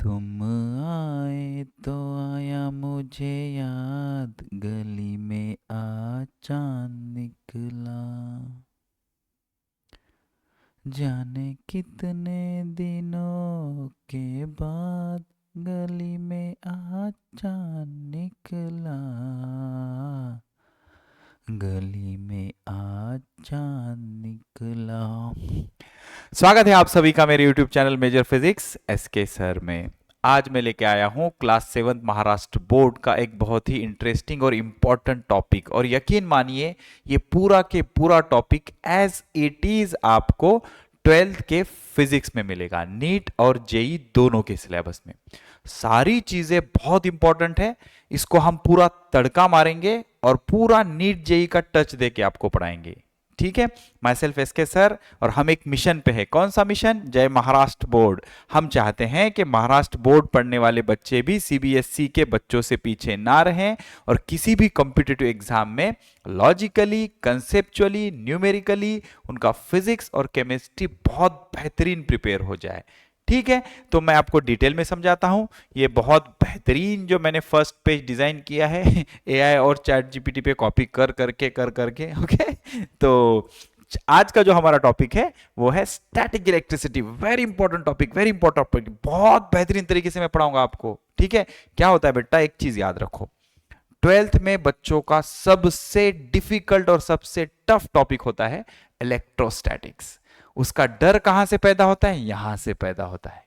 तुम आए तो आया मुझे याद, गली में आज चांद निकला। जाने कितने दिनों के बाद गली में आज चांद निकला। गली में आज चांद निकला। स्वागत है आप सभी का मेरे YouTube channel Major Physics SK sir में। आज मैं लेके आया हूँ क्लास 7 महाराष्ट्र बोर्ड का एक बहुत ही इंटरेस्टिंग और इम्पोर्टेंट टॉपिक, और यकीन मानिए ये पूरा के पूरा टॉपिक एज इट इज आपको 12th के फिजिक्स में मिलेगा, नीट और जेई दोनों के सिलेबस में। सारी चीजें बहुत इंपॉर्टेंट है, इसको हम पूरा तड़का मारेंगे और पूरा नीट जेई का टच देके आपको पढ़ाएंगे। ठीक है, माई सेल्फ एस के सर, और हम एक मिशन पे है। कौन सा मिशन? जय महाराष्ट्र बोर्ड। हम चाहते हैं कि महाराष्ट्र बोर्ड पढ़ने वाले बच्चे भी सीबीएसई के बच्चों से पीछे ना रहें और किसी भी कॉम्पिटिटिव एग्जाम में लॉजिकली, कंसेप्चुअली, न्यूमेरिकली उनका फिजिक्स और केमिस्ट्री बहुत बेहतरीन प्रिपेयर हो जाए। ठीक है, तो मैं आपको डिटेल में समझाता हूं। ये बहुत बेहतरीन जो मैंने फर्स्ट पेज डिजाइन किया है एआई और चैट जीपीटी पे कॉपी कर करके ओके। तो आज का जो हमारा टॉपिक है वो है static electricity. Very important topic, very important topic, बहुत बेहतरीन तरीके से मैं पढ़ाऊंगा आपको। ठीक है, क्या होता है बेटा, एक चीज याद रखो, 12th में बच्चों का सबसे डिफिकल्ट और सबसे टफ टॉपिक होता है इलेक्ट्रोस्टैटिक्स। उसका डर कहां से पैदा होता है? यहां से पैदा होता है।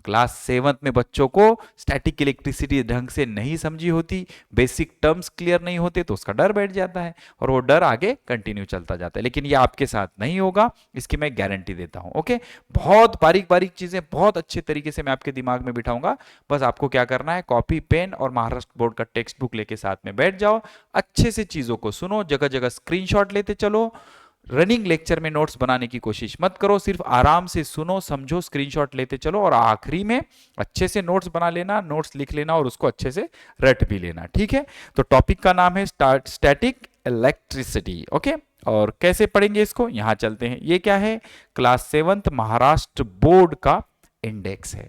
क्लास 7 में बच्चों को स्टैटिक इलेक्ट्रिसिटी ढंग से नहीं समझी होती, बेसिक टर्म्स क्लियर नहीं होते, तो उसका डर बैठ जाता है और वो डर आगे कंटिन्यू चलता जाता है। लेकिन ये आपके साथ नहीं होगा, इसकी मैं गारंटी देता हूं। ओके, बहुत बारीक बारीक चीजें बहुत अच्छे तरीके से मैं आपके दिमाग में बिठाऊंगा। बस आपको क्या करना है, कॉपी पेन और महाराष्ट्र बोर्ड का टेक्स्ट बुक लेके साथ में बैठ जाओ, अच्छे से चीजों को सुनो, जगह जगह स्क्रीनशॉट लेते चलो। रनिंग लेक्चर में नोट्स बनाने की कोशिश मत करो, सिर्फ आराम से सुनो, समझो, स्क्रीनशॉट लेते चलो, और आखिरी में अच्छे से नोट्स बना लेना, नोट्स लिख लेना और उसको अच्छे से रट भी लेना। ठीक है, तो टॉपिक का नाम है स्टैटिक इलेक्ट्रिसिटी। ओके, और कैसे पढ़ेंगे इसको, यहां चलते हैं। ये क्या है? क्लास 7 महाराष्ट्र बोर्ड का इंडेक्स है।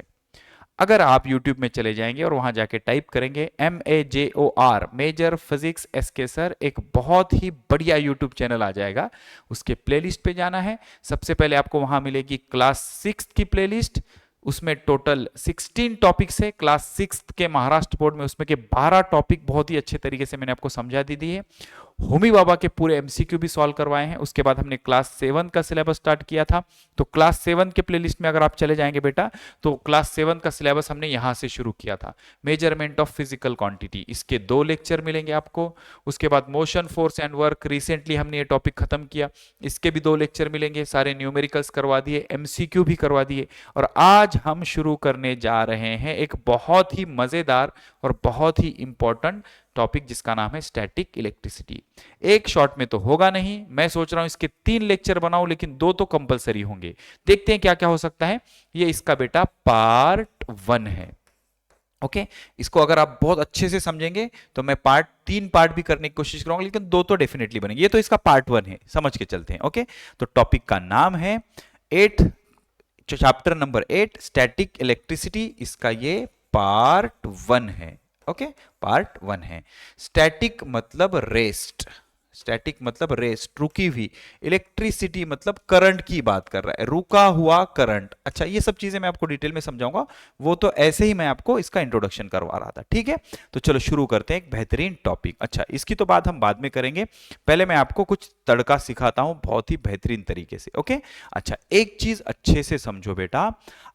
अगर आप YouTube में चले जाएंगे और वहां जाके टाइप करेंगे MAJOR Major Physics SK sir, एक बहुत ही बढ़िया YouTube चैनल आ जाएगा। उसके प्लेलिस्ट पे जाना है। सबसे पहले आपको वहां मिलेगी क्लास 6 की प्लेलिस्ट, उसमें टोटल 16 टॉपिक्स है। क्लास 6 के महाराष्ट्र बोर्ड में उसमें के 12 टॉपिक बहुत ही अच्छे तरीके से मैंने आपको समझा दी है। होमी बाबा के पूरे एमसीक्यू भी सॉल्व करवाए हैं। उसके बाद हमने क्लास 7 का सिलेबस स्टार्ट किया था, तो क्लास 7 के प्लेलिस्ट में अगर आप चले जाएंगे बेटा, तो क्लास 7 का सिलेबस हमने यहां से शुरू किया था। मेजरमेंट ऑफ फिजिकल क्वांटिटी, इसके 2 लेक्चर मिलेंगे आपको। उसके बाद motion, force and work, recently हमने ये टॉपिक खत्म किया, इसके भी 2 लेक्चर मिलेंगे। सारे न्यूमेरिकल्स करवा दिए, एमसीक्यू भी करवा दिए, और आज हम शुरू करने जा रहे हैं एक बहुत ही मजेदार और बहुत ही इंपॉर्टेंट टॉपिक जिसका नाम है स्टैटिक इलेक्ट्रिसिटी। एक शॉट में तो होगा नहीं, मैं सोच रहा हूं इसके 3 लेक्चर बनाऊं, लेकिन 2 तो कंपलसरी होंगे। देखते हैं क्या क्या हो सकता है। ये इसका बेटा पार्ट 1 है। ओके, इसको अगर आप बहुत अच्छे से समझेंगे तो मैं 3 पार्ट भी करने की कोशिश करूंगा, लेकिन 2 तो डेफिनेटली बनेंगे। ये तो इसका पार्ट 1 है, समझ के चलते हैं। ओके, तो टॉपिक का नाम है 8, चैप्टर नंबर 8 स्टैटिक इलेक्ट्रिसिटी, इसका ये पार्ट 1 है। ओके, पार्ट 1 है। स्टैटिक मतलब रेस्ट, स्टैटिक मतलब रेस्ट, रुकी हुई। इलेक्ट्रिसिटी मतलब करंट की बात कर रहा है, रुका हुआ करंट। अच्छा, ये सब चीजें मैं आपको डिटेल में समझाऊंगा, वो तो ऐसे ही मैं आपको इसका इंट्रोडक्शन करवा रहा था। ठीक है, तो चलो शुरू करते हैं एक बेहतरीन टॉपिक। अच्छा, इसकी तो बात हम बाद में करेंगे, पहले मैं आपको कुछ तड़का सिखाता हूं बहुत ही बेहतरीन तरीके से। ओके, अच्छा, एक चीज अच्छे से समझो बेटा,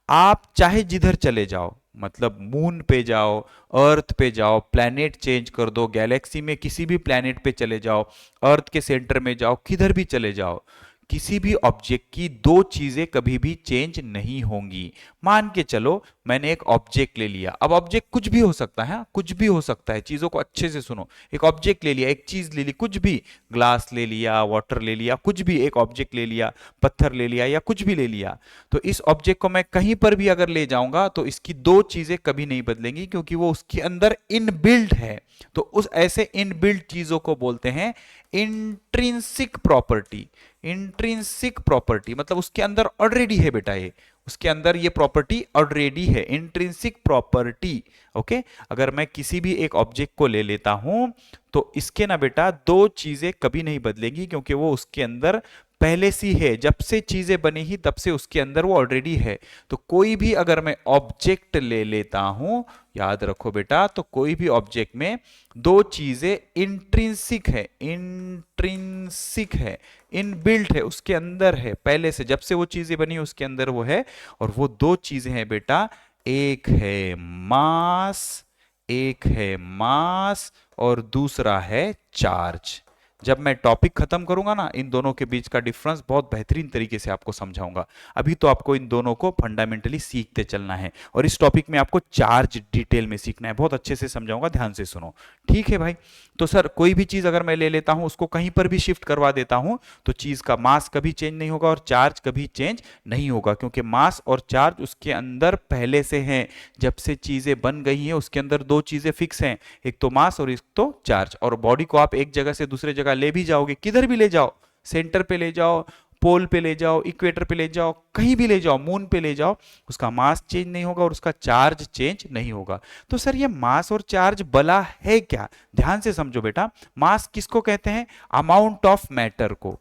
आप चाहे जिधर चले जाओ, मतलब मून पे जाओ, अर्थ पे जाओ, प्लैनेट चेंज कर दो, गैलेक्सी में किसी भी प्लैनेट पे चले जाओ, अर्थ के सेंटर में जाओ, किधर भी चले जाओ, किसी भी ऑब्जेक्ट की 2 चीजें कभी भी चेंज नहीं होंगी। मान के चलो मैंने एक ऑब्जेक्ट ले लिया, अब ऑब्जेक्ट कुछ भी हो सकता है, कुछ भी हो सकता है, चीजों को अच्छे से सुनो। एक ऑब्जेक्ट ले लिया, एक चीज ले ली, कुछ भी, ग्लास ले लिया, वाटर ले लिया, कुछ भी, एक ऑब्जेक्ट ले लिया, पत्थर ले लिया या कुछ भी ले लिया, तो इस ऑब्जेक्ट को मैं कहीं पर भी अगर ले जाऊंगा तो इसकी 2 चीजें कभी नहीं बदलेंगी, क्योंकि वो उसके अंदर इनबिल्ट है। तो उस ऐसे इनबिल्ट चीजों को बोलते हैं इंट्रिंसिक प्रॉपर्टी। इंट्रिंसिक प्रॉपर्टी मतलब उसके अंदर ऑलरेडी है बेटा, ये उसके अंदर ये प्रॉपर्टी ऑलरेडी है, इंट्रिंसिक प्रॉपर्टी। ओके, अगर मैं किसी भी एक ऑब्जेक्ट को ले लेता हूं तो इसके ना बेटा दो चीजें कभी नहीं बदलेंगी, क्योंकि वो उसके अंदर पहले से है, जब से चीजें बनी ही तब से उसके अंदर वो ऑलरेडी है। तो कोई भी अगर मैं ऑब्जेक्ट ले लेता हूं, याद रखो बेटा, तो कोई भी ऑब्जेक्ट में दो चीजें इंट्रिंसिक है, इंट्रिंसिक है, इनबिल्ट है, उसके अंदर है, पहले से जब से वो चीजें बनी उसके अंदर वो है। और वो दो चीजें हैं बेटा, एक है मास, एक है मास और दूसरा है चार्ज। जब मैं टॉपिक खत्म करूंगा ना, इन दोनों के बीच का डिफरेंस बहुत बेहतरीन तरीके से आपको समझाऊंगा। अभी तो आपको इन दोनों को फंडामेंटली सीखते चलना है, और इस टॉपिक में आपको चार्ज डिटेल में सीखना है, बहुत अच्छे से समझाऊंगा, ध्यान से सुनो। ठीक है भाई? तो सर कोई भी चीज अगर मैं ले लेता हूं, उसको कहीं पर भी शिफ्ट करवा देता हूं, तो चीज का मास कभी चेंज नहीं होगा और चार्ज कभी चेंज नहीं होगा, क्योंकि मास और चार्ज उसके अंदर पहले से हैं। जब से चीजें बन गई हैं उसके अंदर दो चीजें फिक्स हैं, एक तो मास और एक तो चार्ज। और बॉडी को आप एक जगह से दूसरे जगह ले भी जाओगे, किधर भी ले जाओ, सेंटर पे ले जाओ, पोल पे ले जाओ, इक्वेटर पे ले जाओ, कहीं भी ले जाओ, मून पे ले जाओ, उसका मास चेंज नहीं होगा और उसका चार्ज चेंज नहीं होगा। तो सर ये मास और चार्ज भला है क्या? ध्यान से समझो बेटा, मास किसको कहते हैं? अमाउंट ऑफ मैटर को,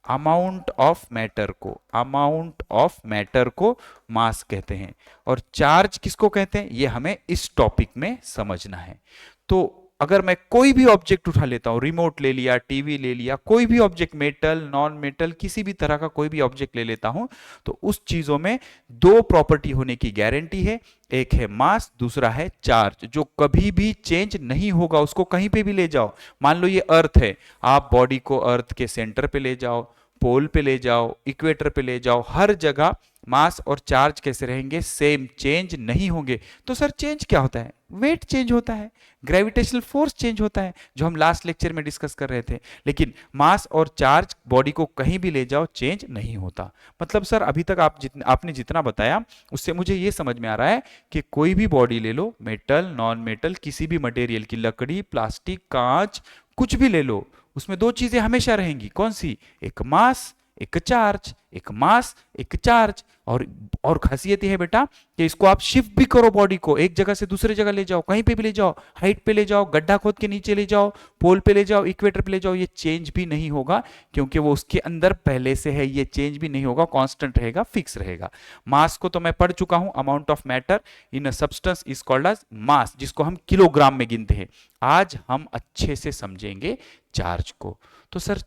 अमाउंट ऑफ मैटर को, अमाउंट ऑफ मैटर को मास कहते हैं। और चार्ज किसको कहते हैं, ये हमें इस टॉपिक में समझना है। तो अगर मैं कोई भी ऑब्जेक्ट उठा लेता हूं, रिमोट ले लिया, टीवी ले लिया, कोई भी ऑब्जेक्ट, मेटल, नॉन मेटल, किसी भी तरह का कोई भी ऑब्जेक्ट ले लेता हूं, तो उस चीजों में दो प्रॉपर्टी होने की गारंटी है, एक है मास, दूसरा है चार्ज, जो कभी भी चेंज नहीं होगा। उसको कहीं पे भी ले जाओ, मान लो ये अर्थ है, आप बॉडी को अर्थ के सेंटर पे ले जाओ, पोल पे ले जाओ, इक्वेटर पे ले जाओ, हर जगह मास और चार्ज कैसे रहेंगे? सेम, चेंज नहीं होंगे। तो सर चेंज क्या होता है? वेट चेंज होता है, ग्रेविटेशनल फोर्स चेंज होता है, जो हम लास्ट लेक्चर में डिस्कस कर रहे थे। लेकिन मास और चार्ज बॉडी को कहीं भी ले जाओ चेंज नहीं होता। मतलब सर अभी तक आपने जितना बताया उससे मुझे ये समझ में आ रहा है कि कोई भी बॉडी ले लो, मेटल, नॉन मेटल, किसी भी मटेरियल की, लकड़ी, प्लास्टिक, कांच, कुछ भी ले लो, उसमें दो चीजें हमेशा रहेंगी। कौन सी? एक मास, एक चार्ज, एक मास, एक चार्ज। और खासियत यह है बेटा कि इसको आप शिफ्ट भी करो, बॉडी को एक जगह से दूसरे जगह ले जाओ, कहीं पे भी ले जाओ, हाइट पे ले जाओ, गड्ढा खोद के नीचे ले जाओ, पोल पे ले जाओ, इक्वेटर पे ले जाओ, ये चेंज भी नहीं होगा, क्योंकि वो उसके अंदर पहले से है। ये चेंज भी नहीं होगा, कांस्टेंट रहेगा, फिक्स रहेगा। मास को तो मैं पढ़ चुका हूं, amount of matter in a substance is called as mass, जिसको हम किलोग्राम में गिनते हैं। आज हम अच्छे से समझेंगे चार्ज को। तो सर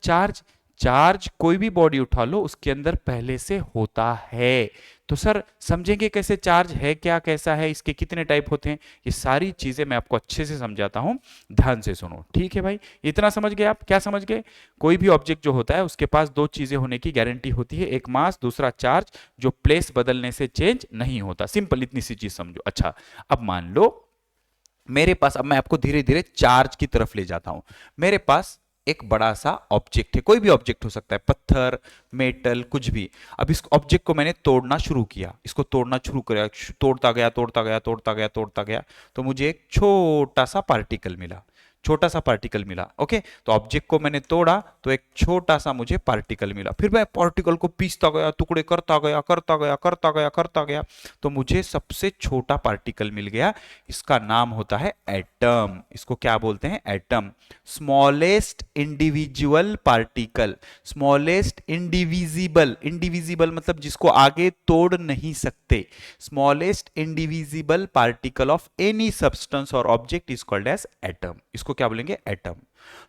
चार्ज कोई भी बॉडी उठा लो उसके अंदर पहले से होता है। तो सर समझेंगे कैसे चार्ज है क्या, कैसा है, इसके कितने टाइप होते हैं, ये सारी चीजें मैं आपको अच्छे से समझाता हूं, ध्यान से सुनो। ठीक है भाई? इतना समझ गए आप? क्या समझ गए? कोई भी ऑब्जेक्ट जो होता है उसके पास दो चीजें होने की गारंटी होती है, एक मास, दूसरा चार्ज, जो प्लेस बदलने से चेंज नहीं होता। सिंपल, इतनी सी चीज समझो। अच्छा, अब मान लो मेरे पास, अब मैं आपको धीरे धीरे चार्ज की तरफ ले जाता हूं। मेरे पास एक बड़ा सा ऑब्जेक्ट है, कोई भी ऑब्जेक्ट हो सकता है, पत्थर, मेटल, कुछ भी। अब इस ऑब्जेक्ट को मैंने तोड़ना शुरू किया, इसको तोड़ना शुरू किया, तोड़ता गया, तोड़ता गया, तोड़ता गया, तोड़ता गया, तो मुझे एक छोटा सा पार्टिकल मिला, छोटा सा पार्टिकल मिला। ओके, तो ऑब्जेक्ट को मैंने तोड़ा तो एक छोटा सा मुझे पार्टिकल मिला, फिर मैं पार्टिकल को पीसता गया, टुकड़े करता गया, करता गया, करता गया, करता गया, तो मुझे सबसे छोटा पार्टिकल मिल गया। इसका नाम होता है एटम। इसको क्या बोलते हैं? Atom. Smallest individual particle, smallest indivisible, indivisible मतलब जिसको आगे तोड़ नहीं सकते, smallest indivisible particle of any substance और object is called as atom. इसको क्या बोलेंगे? एटम।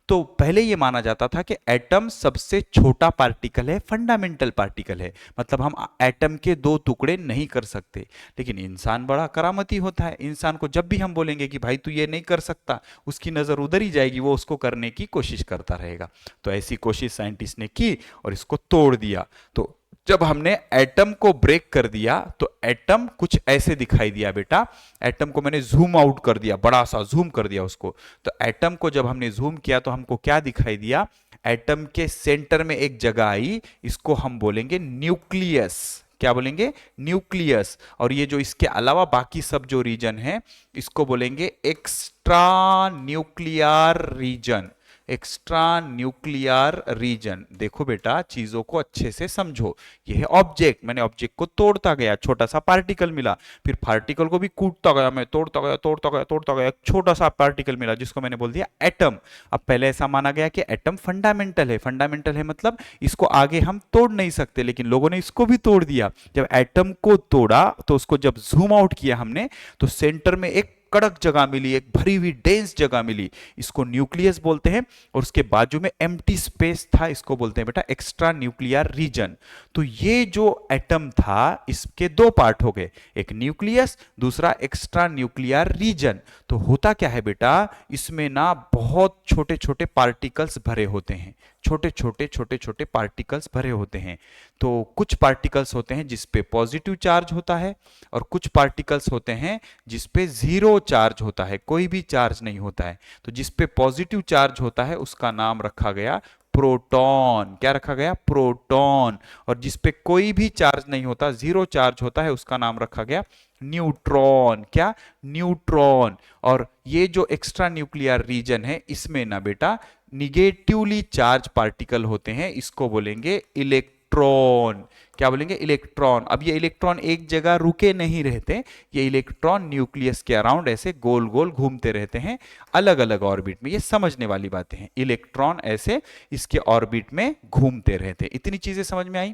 तो पहले यह माना जाता था कि एटम सबसे छोटा पार्टिकल है, फंडामेंटल पार्टिकल है, मतलब हम एटम के दो टुकड़े नहीं कर सकते। लेकिन इंसान बड़ा करामती होता है, इंसान को जब भी हम बोलेंगे कि भाई तू ये नहीं कर सकता, उसकी नजर उधर ही जाएगी, वो उसको करने की कोशिश करता रहेगा। तो ऐसी कोशिश साइंटिस्ट ने की और इसको तोड़ दिया। तो जब हमने एटम को ब्रेक कर दिया तो एटम कुछ ऐसे दिखाई दिया बेटा। एटम को मैंने जूम आउट कर दिया, बड़ा सा जूम कर दिया उसको। तो एटम को जब हमने जूम किया तो हमको क्या दिखाई दिया? एटम के सेंटर में एक जगह आई, इसको हम बोलेंगे न्यूक्लियस। क्या बोलेंगे? न्यूक्लियस। और ये जो इसके अलावा बाकी सब जो रीजन है इसको बोलेंगे extra nuclear region. Extra nuclear region. देखो बेटा, चीजों को अच्छे से समझो। यह है ऑब्जेक्ट, मैंने ऑब्जेक्ट को तोड़ता गया, छोटा सा पार्टिकल मिला, फिर पार्टिकल को भी कूटता गया, मैं तोड़ता गया तोड़ता गया तोड़ता गया, एक छोटा सा पार्टिकल मिला जिसको मैंने बोल दिया एटम। अब पहले ऐसा माना गया कि एटम फंडामेंटल है, फंडामेंटल है मतलब इसको आगे हम तोड़ नहीं सकते, लेकिन लोगों ने इसको भी तोड़ दिया। जब एटम को तोड़ा तो उसको जब जूम आउट किया हमने, तो सेंटर में एक कड़क जगह मिली, एक भरी हुई डेंस जगह मिली, इसको न्यूक्लियस बोलते हैं। और उसके बाजू में एम्प्टी स्पेस था, इसको बोलते हैं बेटा एक्स्ट्रा न्यूक्लियर रीजन। तो ये जो एटम था इसके दो पार्ट हो गए, एक न्यूक्लियस, दूसरा एक्स्ट्रा न्यूक्लियर रीजन। तो होता क्या है बेटा, इसमें ना बहुत छोटे छोटे पार्टिकल्स भरे होते हैं, छोटे छोटे पार्टिकल्स भरे होते हैं। तो कुछ पार्टिकल्स होते हैं जिसपे पॉजिटिव चार्ज होता है, और कुछ पार्टिकल्स होते हैं जिसपे जीरो चार्ज होता है, कोई भी चार्ज नहीं होता है। तो जिसपे पॉजिटिव चार्ज होता है उसका नाम रखा गया प्रोटॉन। क्या रखा गया? प्रोटॉन। और जिसपे कोई भी चार्ज नहीं होता, जीरो चार्ज होता है, उसका नाम रखा गया न्यूट्रॉन। क्या? न्यूट्रॉन। और ये जो एक्स्ट्रा न्यूक्लियर रीजन है इसमें ना बेटा निगेटिवली चार्ज पार्टिकल होते हैं, इसको बोलेंगे इलेक्ट्रॉन। क्या बोलेंगे? इलेक्ट्रॉन। अब ये इलेक्ट्रॉन एक जगह रुके नहीं रहते, ये इलेक्ट्रॉन न्यूक्लियस के अराउंड ऐसे गोल गोल घूमते रहते हैं अलग अलग ऑर्बिट में। ये समझने वाली बातें हैं, इलेक्ट्रॉन ऐसे इसके ऑर्बिट में घूमते रहते हैं। इतनी चीजें समझ में आई।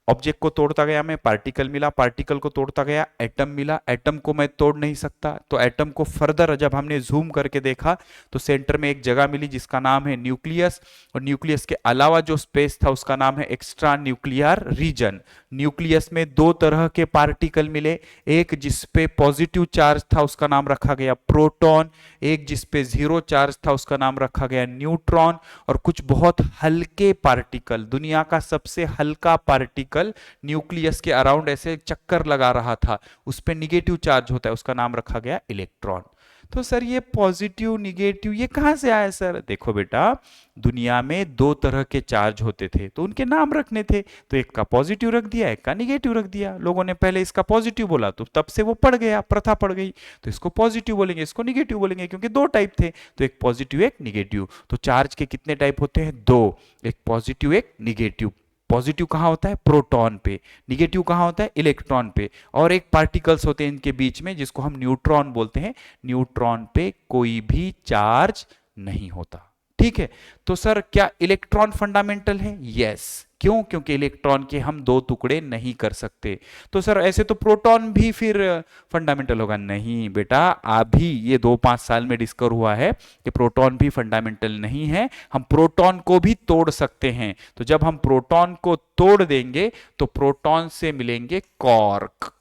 ऑब्जेक्ट को तोड़ता गया मैं, पार्टिकल मिला, पार्टिकल को तोड़ता गया, एटम मिला, एटम को मैं तोड़ नहीं सकता, तो एटम को फर्दर जब हमने जूम करके देखा तो सेंटर में एक जगह मिली जिसका नाम है न्यूक्लियस, और न्यूक्लियस के अलावा जो स्पेस था उसका नाम है एक्स्ट्रा न्यूक्लियर रीजन। न्यूक्लियस में दो तरह के पार्टिकल मिले, एक जिसपे पॉजिटिव चार्ज था उसका नाम रखा गया प्रोटॉन, एक जिसपे जीरो चार्ज था उसका नाम रखा गया न्यूट्रॉन। और कुछ बहुत हल्के पार्टिकल, दुनिया का सबसे हल्का पार्टिकल न्यूक्लियस के अराउंड ऐसे चक्कर लगा रहा था, उस पे निगेटिव चार्ज होता है, उसका नाम रखा गया इलेक्ट्रॉन। तो सर ये पॉजिटिव निगेटिव ये कहां से आया सर? देखो बेटा, दुनिया में दो तरह के चार्ज होते थे तो उनके नाम रखने थे, तो एक का पॉजिटिव रख दिया, एक का निगेटिव रख दिया। लोगों ने पहले इसका पॉजिटिव बोला तो तब से वो पड़ गया, प्रथा पड़ गई, तो इसको पॉजिटिव बोलेंगे, इसको निगेटिव बोलेंगे, क्योंकि दो टाइप थे, तो एक पॉजिटिव एक निगेटिव। तो चार्ज के कितने टाइप होते हैं? दो, एक पॉजिटिव एक निगेटिव। पॉजिटिव कहाँ होता है? प्रोटॉन पे। निगेटिव कहाँ होता है? इलेक्ट्रॉन पे। और एक पार्टिकल्स होते हैं इनके बीच में जिसको हम न्यूट्रॉन बोलते हैं, न्यूट्रॉन पे कोई भी चार्ज नहीं होता। ठीक है, तो सर क्या इलेक्ट्रॉन फंडामेंटल है? यस। क्यों? क्योंकि इलेक्ट्रॉन के हम दो टुकड़े नहीं कर सकते। तो सर ऐसे तो प्रोटॉन भी फिर फंडामेंटल होगा? नहीं बेटा, अभी ये 2-5 साल में डिस्कवर हुआ है कि प्रोटॉन भी फंडामेंटल नहीं है, हम प्रोटॉन को भी तोड़ सकते हैं। तो जब हम प्रोटॉन को तोड़ देंगे तो प्रोटॉन से मिलेंगे कॉर्क।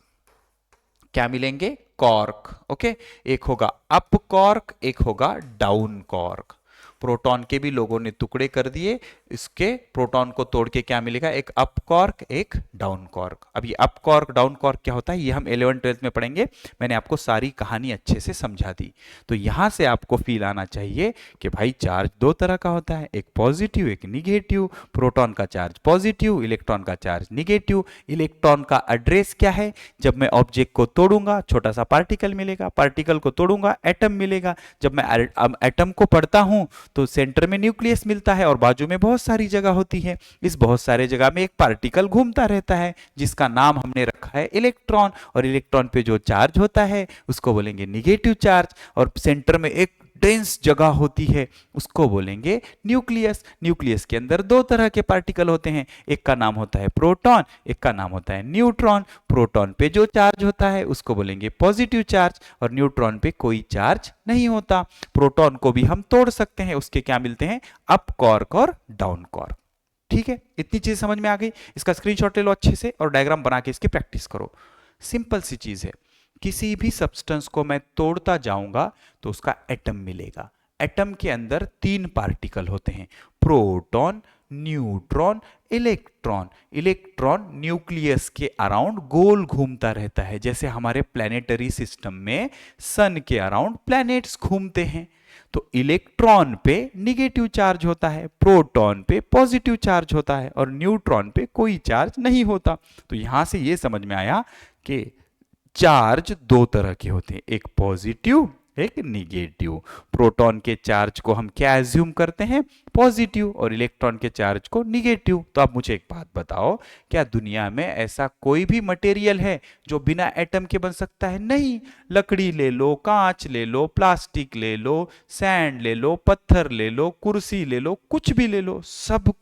क्या मिलेंगे? कॉर्क। ओके, एक होगा अप कॉर्क, एक होगा डाउन कॉर्क। प्रोटॉन के भी लोगों ने टुकड़े कर दिए, इसके प्रोटॉन को तोड़ के क्या मिलेगा? एक अप कॉर्क, एक डाउन कॉर्क। अब ये अप कॉर्क डाउन कॉर्क क्या होता है ये हम 11th-12th में पढ़ेंगे, मैंने आपको सारी कहानी अच्छे से समझा दी। तो यहां से आपको फील आना चाहिए कि भाई चार्ज दो तरह का होता है, एक पॉजिटिव एक निगेटिव। प्रोटॉन का चार्ज पॉजिटिव, इलेक्ट्रॉन का चार्ज निगेटिव। इलेक्ट्रॉन का एड्रेस क्या है? जब मैं ऑब्जेक्ट को तोड़ूंगा छोटा सा पार्टिकल मिलेगा, पार्टिकल को तोड़ूंगा एटम मिलेगा। जब मैं एटम को पढ़ता हूं तो सेंटर में न्यूक्लियस मिलता है और बाजू में बहुत सारी जगह होती है। इस बहुत सारे जगह में एक पार्टिकल घूमता रहता है जिसका नाम हमने रखा है इलेक्ट्रॉन, और इलेक्ट्रॉन पे जो चार्ज होता है उसको बोलेंगे निगेटिव चार्ज, और सेंटर में एक डेंस जगह होती है उसको बोलेंगे न्यूक्लियस। न्यूक्लियस के अंदर दो तरह के पार्टिकल होते हैं, एक का नाम होता है प्रोटॉन, एक का नाम होता है न्यूट्रॉन। प्रोटॉन पे जो चार्ज होता है उसको बोलेंगे पॉजिटिव चार्ज, और न्यूट्रॉन पे कोई चार्ज नहीं होता। प्रोटॉन को भी हम तोड़ सकते हैं, उसके क्या मिलते हैं? अप कॉर्क और डाउन कॉर्क। ठीक है, इतनी चीज समझ में आ गई। इसका स्क्रीनशॉट ले लो अच्छे से और डायग्राम बना के इसकी प्रैक्टिस करो। सिंपल सी चीज है, किसी भी सब्सटेंस को मैं तोड़ता जाऊंगा तो उसका एटम मिलेगा। एटम के अंदर तीन पार्टिकल होते हैं, proton, neutron, electron. Electron nucleus के अराउंड गोल घूमता रहता है, जैसे हमारे प्लैनेटरी सिस्टम में सन के अराउंड प्लैनेट्स घूमते हैं। तो इलेक्ट्रॉन पे निगेटिव चार्ज होता है, प्रोटॉन पे पॉजिटिव चार्ज होता है, और न्यूट्रॉन पे कोई चार्ज नहीं होता। तो यहां से यह समझ में आया कि चार्ज दो तरह के होते हैं, एक पॉजिटिव एक निगेटिव। प्रोटॉन के चार्ज को हम क्या एज्यूम करते हैं, पॉजिटिव, और इलेक्ट्रॉन के चार्ज को निगेटिव। तो आप मुझे एक बात बताओ, क्या दुनिया में ऐसा कोई भी मटेरियल है जो बिना एटम के बन सकता है? नहीं। लकड़ी ले लो, कांच ले लो, प्लास्टिक ले लो, सैंड ले लो, पत्थर ले लो, कुर्सी ले लो, कुछ भी ले लो, सब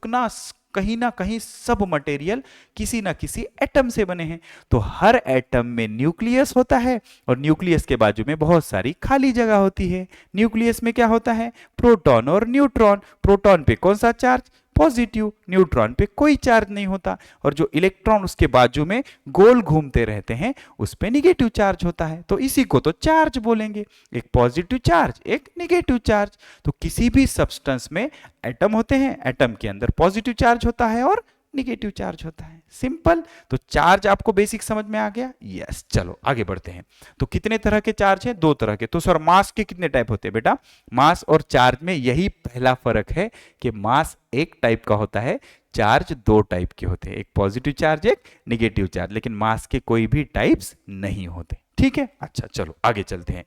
ना कहीं सब मटेरियल किसी ना किसी एटम से बने हैं। तो हर एटम में न्यूक्लियस होता है और न्यूक्लियस के बाजू में बहुत सारी खाली जगह होती है। न्यूक्लियस में क्या होता है, प्रोटॉन और न्यूट्रॉन। प्रोटॉन पे कौन सा चार्ज, पॉजिटिव। न्यूट्रॉन पे कोई चार्ज नहीं होता, और जो इलेक्ट्रॉन उसके बाजू में गोल घूमते रहते हैं उस पे निगेटिव चार्ज होता है। तो इसी को तो चार्ज बोलेंगे, एक पॉजिटिव चार्ज, एक निगेटिव चार्ज। तो किसी भी सब्सटेंस में एटम होते हैं, एटम के अंदर पॉजिटिव चार्ज होता है और निगेटिव चार्ज होता है। सिंपल। तो चार्ज आपको बेसिक समझ में आ गया? यस। चलो आगे बढ़ते हैं। तो कितने तरह के चार्ज हैं? दो तरह के। तो सर मास के कितने टाइप होते हैं बेटा? मास और चार्ज में यही पहला फर्क है कि मास एक टाइप का होता है, चार्ज दो टाइप के होते हैं, एक पॉजिटिव चार्ज, एक निगेटिव चार्ज। लेकिन मास के कोई भी टाइप्स नहीं होते। ठीक है, अच्छा चलो आगे चलते हैं।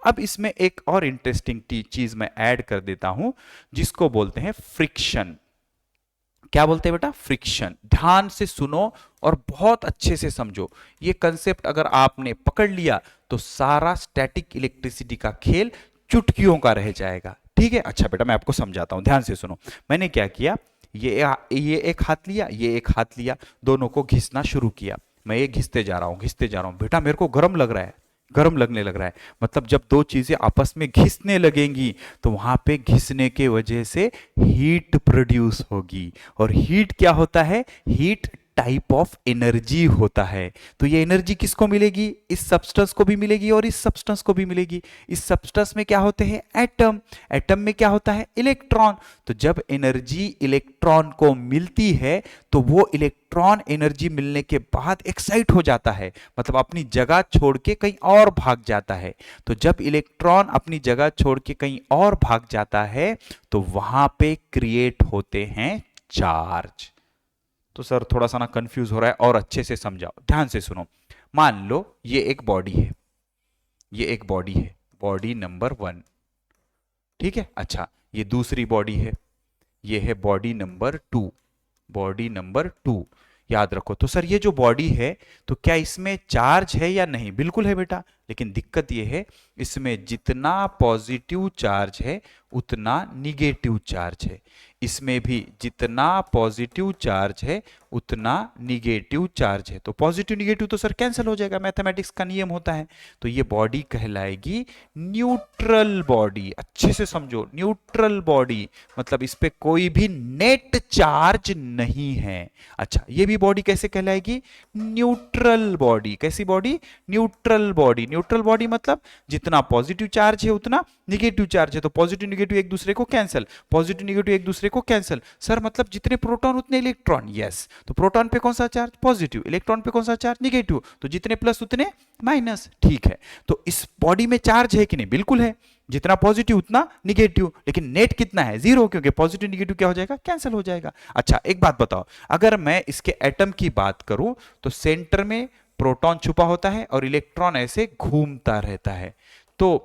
अब इसमें एक और इंटरेस्टिंग चीज मैं ऐड कर देता हूं, जिसको बोलते हैं फ्रिक्शन। क्या बोलते हैं बेटा? फ्रिक्शन। ध्यान से सुनो और बहुत अच्छे से समझो। ये कंसेप्ट अगर आपने पकड़ लिया तो सारा स्टैटिक इलेक्ट्रिसिटी का खेल चुटकियों का रह जाएगा। ठीक है, अच्छा बेटा मैं आपको समझाता हूं, ध्यान से सुनो। मैंने क्या किया, ये एक हाथ लिया, ये एक हाथ लिया, दोनों को घिसना शुरू किया। मैं ये घिसते जा रहा हूं, घिसते जा रहा हूं। बेटा मेरे को गर्म लग रहा है, गर्म लगने लग रहा है। मतलब जब दो चीजें आपस में घिसने लगेंगी तो वहां पे घिसने के वजह से हीट प्रोड्यूस होगी। और हीट क्या होता है? हीट टाइप ऑफ एनर्जी होता है। तो ये एनर्जी किसको मिलेगी? इस सब्सटेंस को भी मिलेगी और इस सब्सटेंस को भी मिलेगी। इस सब्सटेंस में क्या होते हैं? एटम। एटम में क्या होता है? इलेक्ट्रॉन। तो जब एनर्जी इलेक्ट्रॉन को मिलती है तो वो इलेक्ट्रॉन एनर्जी मिलने के बाद एक्साइट हो जाता है, मतलब अपनी जगह छोड़ के कहीं और भाग जाता है। तो जब इलेक्ट्रॉन अपनी जगह छोड़ के कहीं और भाग जाता है तो वहां पे क्रिएट होते हैं चार्ज। तो सर थोड़ा सा ना कंफ्यूज हो रहा है, और अच्छे से समझाओ, ध्यान से सुनो। मान लो ये एक बॉडी है, ये एक बॉडी है, बॉडी नंबर 1। ठीक है, अच्छा ये दूसरी बॉडी है, ये है बॉडी नंबर 2, बॉडी नंबर 2। याद रखो। तो सर ये जो बॉडी है तो क्या इसमें चार्ज है या नहीं? बिल्कुल है बेटा। लेकिन दिक्कत ये है, इसमें जितना पॉजिटिव चार्ज है उतना निगेटिव चार्ज है। इसमें भी जितना पॉजिटिव चार्ज है उतना निगेटिव चार्ज है। तो पॉजिटिव निगेटिव तो सर कैंसिल हो जाएगा, मैथमेटिक्स का नियम होता है। तो ये बॉडी कहलाएगी न्यूट्रल बॉडी। अच्छे से समझो, न्यूट्रल बॉडी मतलब इस पे कोई भी नेट चार्ज नहीं है। अच्छा ये भी बॉडी कैसे कहलाएगी? Neutral body. कैसी body? Neutral body. Neutral body मतलब जितना पॉजिटिव चार्ज है उतना निगेटिव चार्ज है। तो पॉजिटिव निगेटिव एक दूसरे को कैंसिल, पॉजिटिव निगेटिव एक दूसरे को कैंसिल। सर मतलब जितने प्रोटॉन उतने इलेक्ट्रॉन। यस। तो प्रोटॉन पे कौन सा चार्ज? पॉजिटिव। इलेक्ट्रॉन पे कौन सा चार्ज? निगेटिव। तो जितने प्लस उतने माइनस। ठीक है, तो इस बॉडी में चार्ज है कि नहीं? बिल्कुल है। जितना पॉजिटिव उतना निगेटिव। लेकिन नेट कितना है? 0, क्योंकि पॉजिटिव निगेटिव क्या हो जाएगा? कैंसिल हो जाएगा। अच्छा एक बात बताओ, अगर मैं इसके एटम की बात करूं तो सेंटर में प्रोटॉन छुपा होता है और इलेक्ट्रॉन ऐसे घूमता रहता है। तो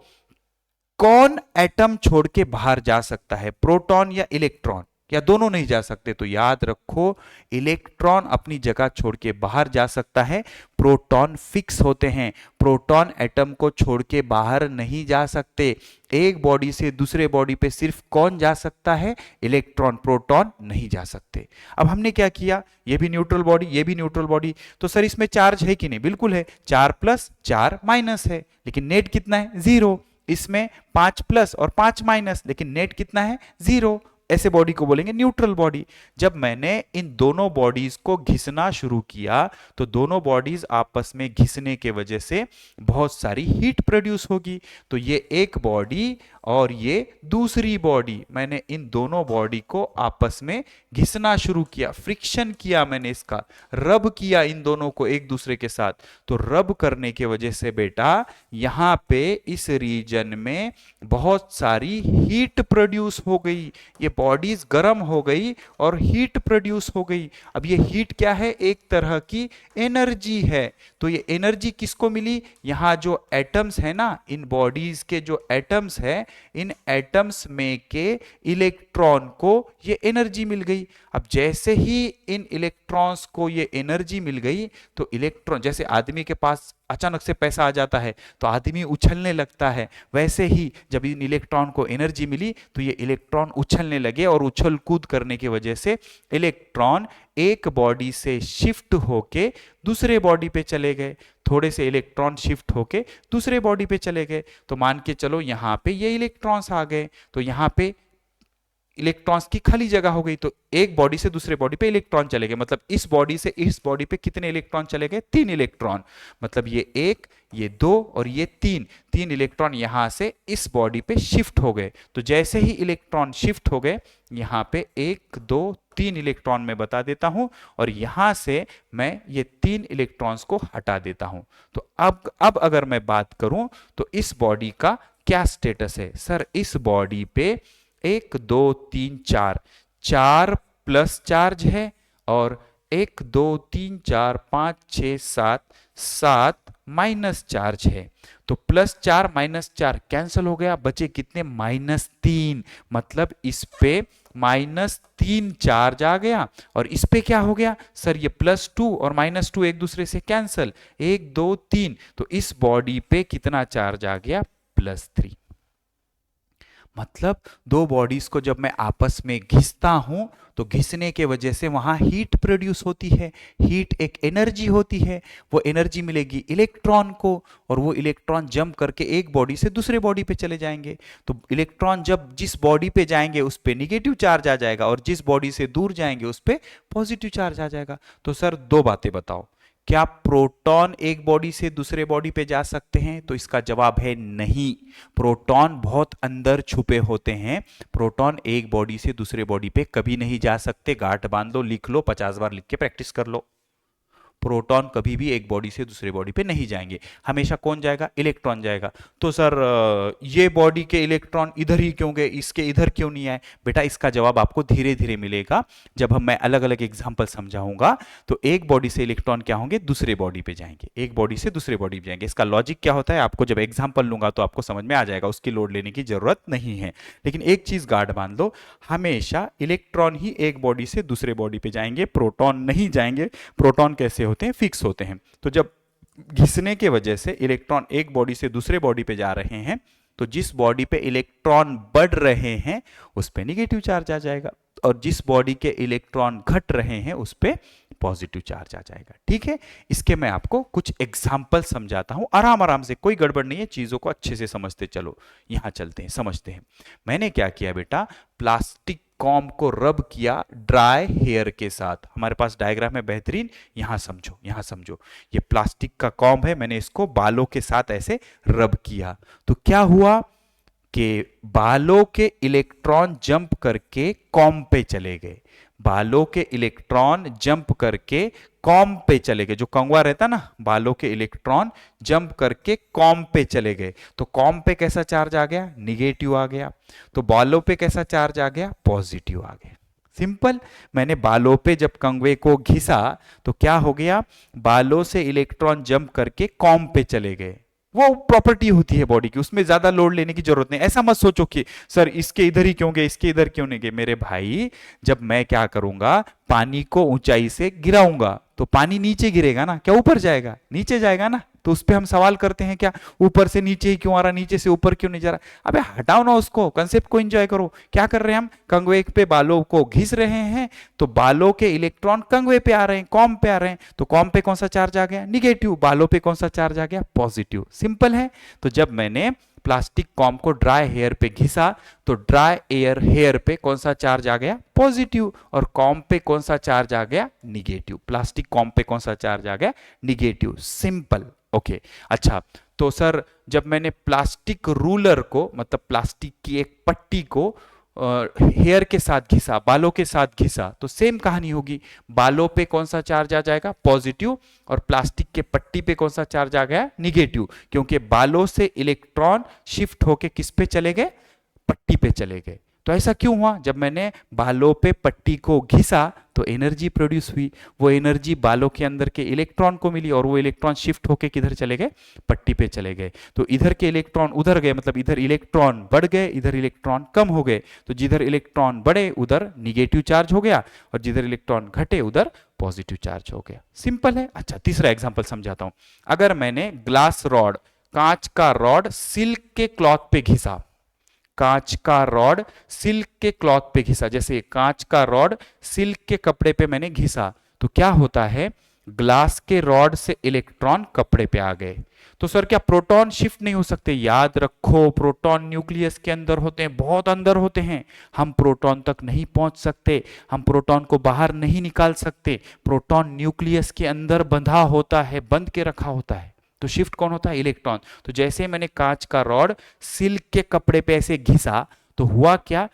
कौन एटम छोड़ के बाहर जा सकता है, प्रोटॉन या इलेक्ट्रॉन? या दोनों नहीं जा सकते? तो याद रखो, इलेक्ट्रॉन अपनी जगह छोड़ के बाहर जा सकता है, प्रोटॉन फिक्स होते हैं। प्रोटॉन एटम को छोड़ के बाहर नहीं जा सकते। एक बॉडी से दूसरे बॉडी पे सिर्फ कौन जा सकता है? इलेक्ट्रॉन। प्रोटॉन नहीं जा सकते। अब हमने क्या किया, ये भी न्यूट्रल बॉडी, ये भी न्यूट्रल बॉडी। तो सर इसमें चार्ज है कि नहीं? बिल्कुल है। 4 प्लस 4 माइनस है, लेकिन नेट कितना है? 0। इसमें 5 प्लस और 5 माइनस, लेकिन नेट कितना है? 0। ऐसे बॉडी को बोलेंगे न्यूट्रल बॉडी। जब मैंने इन दोनों बॉडीज को घिसना शुरू किया तो दोनों बॉडीज आपस में घिसने के वजह से बहुत सारी हीट प्रोड्यूस होगी। तो ये एक बॉडी और ये दूसरी बॉडी, मैंने इन दोनों बॉडी को आपस में घिसना शुरू किया, फ्रिक्शन किया मैंने, इसका रब किया इन दोनों को एक दूसरे के साथ। तो रब करने के वजह से बेटा यहां पे इस रीजन में बहुत सारी हीट प्रोड्यूस हो गई। ये बॉडीज गर्म हो गई और हीट प्रोड्यूस हो गई। अब ये हीट क्या है? एक तरह की एनर्जी है। तो ये एनर्जी किसको मिली? यहाँ जो एटम्स है ना, इन बॉडीज के जो एटम्स है, इन एटम्स में के इलेक्ट्रॉन को ये एनर्जी मिल गई। अब जैसे ही इन इलेक्ट्रॉन्स को ये एनर्जी मिल गई, तो इलेक्ट्रॉन, जैसे आदमी के पास अचानक से पैसा आ जाता है तो आदमी उछलने लगता है, वैसे ही जब इन इलेक्ट्रॉन को एनर्जी मिली तो ये इलेक्ट्रॉन उछलने लगे, और उछल कूद करने की वजह से इलेक्ट्रॉन एक बॉडी से शिफ्ट होके दूसरे बॉडी पे चले गए। थोड़े से इलेक्ट्रॉन शिफ्ट होके दूसरे बॉडी पे चले गए। तो मान के चलो यहां पे ये इलेक्ट्रॉन्स आ गए, तो यहां पे इलेक्ट्रॉन्स की खाली जगह हो गई, तो एक बॉडी से दूसरे बॉडी पे इलेक्ट्रॉन चले गए। मतलब इस बॉडी से इस बॉडी पे कितने इलेक्ट्रॉन चले गए? 3 इलेक्ट्रॉन। मतलब ये 1, ये 2 और ये 3 इलेक्ट्रॉन यहां से इस बॉडी पे शिफ्ट हो गए। तो जैसे ही इलेक्ट्रॉन शिफ्ट हो गए, यहां पे 1 2 3 इलेक्ट्रॉन मैं बता देता हूं, और यहां से मैं ये 3 इलेक्ट्रॉन्स को हटा देता हूं। तो अब अगर मैं बात करूं तो इस बॉडी का क्या स्टेटस है? सर इस बॉडी पे 1 2 3 4 प्लस चार्ज है, और 1 2 3 4 5 6 7 माइनस चार्ज है। तो +4 -4 कैंसिल हो गया, बचे कितने? -3। मतलब इस पे -3 चार्ज आ गया, और इस पे क्या हो गया? सर ये +2 और -2 एक दूसरे से कैंसिल, 1 2 3। तो इस बॉडी पे कितना चार्ज आ गया? +3। मतलब दो बॉडीज को जब मैं आपस में घिसता हूं तो घिसने के वजह से वहां हीट प्रोड्यूस होती है। हीट एक एनर्जी होती है, वो एनर्जी मिलेगी इलेक्ट्रॉन को, और वो इलेक्ट्रॉन जंप करके एक बॉडी से दूसरे बॉडी पे चले जाएंगे। तो इलेक्ट्रॉन जब जिस बॉडी पे जाएंगे उस पे निगेटिव चार्ज आ जाएगा, और जिस बॉडी से दूर जाएंगे उस पे पॉजिटिव चार्ज आ जाएगा। तो सर दो बातें बताओ, क्या प्रोटॉन एक बॉडी से दूसरे बॉडी पे जा सकते हैं? तो इसका जवाब है नहीं। प्रोटॉन बहुत अंदर छुपे होते हैं, प्रोटॉन एक बॉडी से दूसरे बॉडी पे कभी नहीं जा सकते। गांठ बांध लो, लिख लो, 50 बार लिख के प्रैक्टिस कर लो। प्रोटॉन कभी भी एक बॉडी से दूसरे बॉडी पे नहीं जाएंगे, हमेशा कौन जाएगा? इलेक्ट्रॉन जाएगा। तो सर ये बॉडी के इलेक्ट्रॉन इधर ही क्यों गए, इसके इधर क्यों नहीं आए? बेटा इसका जवाब आपको धीरे धीरे मिलेगा जब मैं अलग अलग एग्जांपल समझाऊंगा। तो एक बॉडी से इलेक्ट्रॉन क्या होंगे? दूसरे बॉडी पे जाएंगे, एक बॉडी से दूसरे बॉडी पे जाएंगे। इसका लॉजिक क्या होता है आपको जब एग्जाम्पल लूंगा तो आपको समझ में आ जाएगा, उसकी लोड लेने की जरूरत नहीं है। लेकिन एक चीज गार्ड बांध लो, हमेशा इलेक्ट्रॉन ही एक बॉडी से दूसरे बॉडी पे जाएंगे, प्रोटॉन नहीं जाएंगे। प्रोटॉन कैसे होते हैं? फिक्स होते हैं। तो जब घिसने के वजह से इलेक्ट्रॉन एक बॉडी से दूसरे बॉडी पे जा रहे हैं, तो जिस बॉडी पे इलेक्ट्रॉन बढ़ रहे हैं उस पे नेगेटिव चार्ज आ जाएगा, और जिस बॉडी के इलेक्ट्रॉन घट रहे हैं उस पे पॉजिटिव चार्ज आ जाएगा। ठीक है, इसके मैं आपको कुछ एग्जाम्पल समझाता हूं, आराम आराम से, कोई गड़बड़ नहीं है, चीजों को अच्छे से समझते चलो। यहां चलते हैं, समझते हैं। मैंने क्या किया बेटा, प्लास्टिक कॉम्ब को रब किया ड्राई हेयर के साथ। हमारे पास डायग्राम है बेहतरीन, यहां समझो, यहां समझो। ये प्लास्टिक का कॉम्ब है, मैंने इसको बालों के साथ ऐसे रब किया, तो क्या हुआ कि बालों के इलेक्ट्रॉन जंप करके कॉम्ब पे चले गए। बालों के इलेक्ट्रॉन जंप करके कॉम्ब पे चले गए। जो कंगवा रहता ना, बालों के इलेक्ट्रॉन जंप करके कॉम्ब पे चले गए। तो कॉम्ब पे कैसा चार्ज आ गया? निगेटिव आ गया। तो बालों पे कैसा चार्ज आ गया? पॉजिटिव आ गया। सिंपल। मैंने बालों पे जब कंगवे को घिसा तो क्या हो गया? बालों से इलेक्ट्रॉन जंप करके कॉम्ब पे चले गए। वो प्रॉपर्टी होती है बॉडी की, उसमें ज्यादा लोड लेने की जरूरत नहीं। ऐसा मत सोचो कि सर इसके इधर ही क्यों गए, इसके इधर क्यों नहीं गए। मेरे भाई, जब मैं क्या करूंगा, पानी को ऊंचाई से गिराऊंगा तो पानी नीचे गिरेगा ना, क्या ऊपर जाएगा? नीचे जाएगा ना। तो उस पर हम सवाल करते हैं क्या, ऊपर से नीचे ही क्यों आ रहा, नीचे से ऊपर क्यों नहीं जा रहा? अबे हटाओ ना उसको, कंसेप्ट को एंजॉय करो। क्या कर रहे हैं हम? कंगवे पे बालों को घिस रहे हैं, तो बालों के इलेक्ट्रॉन कंगवे पे आ रहे हैं, कॉम्ब पे आ रहे हैं। तो कॉम्ब पे कौन सा चार्ज आ गया? निगेटिव। बालों पे कौन सा चार्ज आ गया? पॉजिटिव। सिंपल है। तो जब मैंने प्लास्टिक कॉम्ब को ड्राई हेयर पे घिसा तो ड्राई एयर हेयर पे कौन सा चार्ज आ गया? पॉजिटिव। और कॉम्ब पे कौन सा चार्ज आ गया? निगेटिव। प्लास्टिक कॉम्ब पे कौन सा चार्ज आ गया? निगेटिव। सिंपल। ओके। अच्छा, तो सर जब मैंने प्लास्टिक रूलर को, मतलब प्लास्टिक की एक पट्टी को हेयर के साथ घिसा, बालों के साथ घिसा, तो सेम कहानी होगी। बालों पे कौन सा चार्ज आ जाएगा? पॉजिटिव। और प्लास्टिक के पट्टी पे कौन सा चार्ज आ गया? निगेटिव। क्योंकि बालों से इलेक्ट्रॉन शिफ्ट होके किस पे चले गए? पट्टी पे चले गए। तो ऐसा क्यों हुआ? जब मैंने बालों पे पट्टी को घिसा तो एनर्जी प्रोड्यूस हुई, वो एनर्जी बालों के अंदर के इलेक्ट्रॉन को मिली और वो इलेक्ट्रॉन शिफ्ट होके किधर चले गए? पट्टी पे चले गए। तो इधर के इलेक्ट्रॉन उधर गए, मतलब इधर इलेक्ट्रॉन बढ़ गए, इधर इलेक्ट्रॉन कम हो गए। तो जिधर इलेक्ट्रॉन बढ़े उधर निगेटिव चार्ज हो गया और जिधर इलेक्ट्रॉन घटे उधर पॉजिटिव चार्ज हो गया। सिंपल है। अच्छा, तीसरा एग्जांपल समझाता हूं। अगर मैंने ग्लास रॉड, कांच का रॉड सिल्क के क्लॉथ पे घिसा, कांच का रॉड सिल्क के क्लॉथ पे घिसा, जैसे कांच का रॉड सिल्क के कपड़े पे मैंने घिसा, तो क्या होता है? ग्लास के रॉड से इलेक्ट्रॉन कपड़े पे आ गए। तो सर क्या प्रोटॉन शिफ्ट नहीं हो सकते? याद रखो, प्रोटॉन न्यूक्लियस के अंदर होते हैं, बहुत अंदर होते हैं। हम प्रोटॉन तक नहीं पहुंच सकते, हम प्रोटॉन को बाहर नहीं निकाल सकते। प्रोटॉन न्यूक्लियस के अंदर बंधा होता है, बंद के रखा होता है। तो शिफ्ट कौन होता है? इलेक्ट्रॉन। तो जैसे मैंने कांच का रॉड सिल्क के कपड़े पे ऐसे घिसा तो हुआ क्या?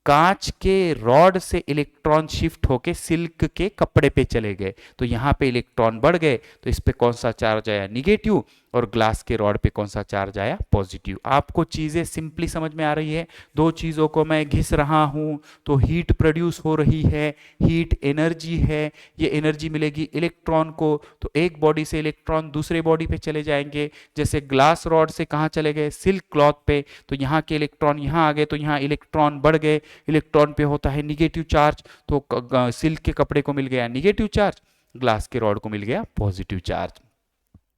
कांच के रॉड से इलेक्ट्रॉन शिफ्ट होके सिल्क के कपड़े पे चले गए। तो यहां पे इलेक्ट्रॉन बढ़ गए, तो इस पे कौन सा चार्ज आया? निगेटिव। और ग्लास के रॉड पे कौन सा चार्ज आया? पॉजिटिव। आपको चीजें सिंपली समझ में आ रही है? दो चीजों को मैं घिस रहा हूं तो हीट प्रोड्यूस हो रही है, हीट एनर्जी है, ये एनर्जी मिलेगी इलेक्ट्रॉन को। तो एक बॉडी से इलेक्ट्रॉन दूसरे बॉडी पे चले जाएंगे। जैसे ग्लास रॉड से कहां चले गए? सिल्क क्लॉथ पे। तो यहाँ के इलेक्ट्रॉन यहाँ आ गए, तो यहाँ इलेक्ट्रॉन बढ़ गए, इलेक्ट्रॉन पे होता है निगेटिव चार्ज। तो सिल्क के कपड़े को मिल गया निगेटिव चार्ज, ग्लास के रॉड को मिल गया पॉजिटिव चार्ज।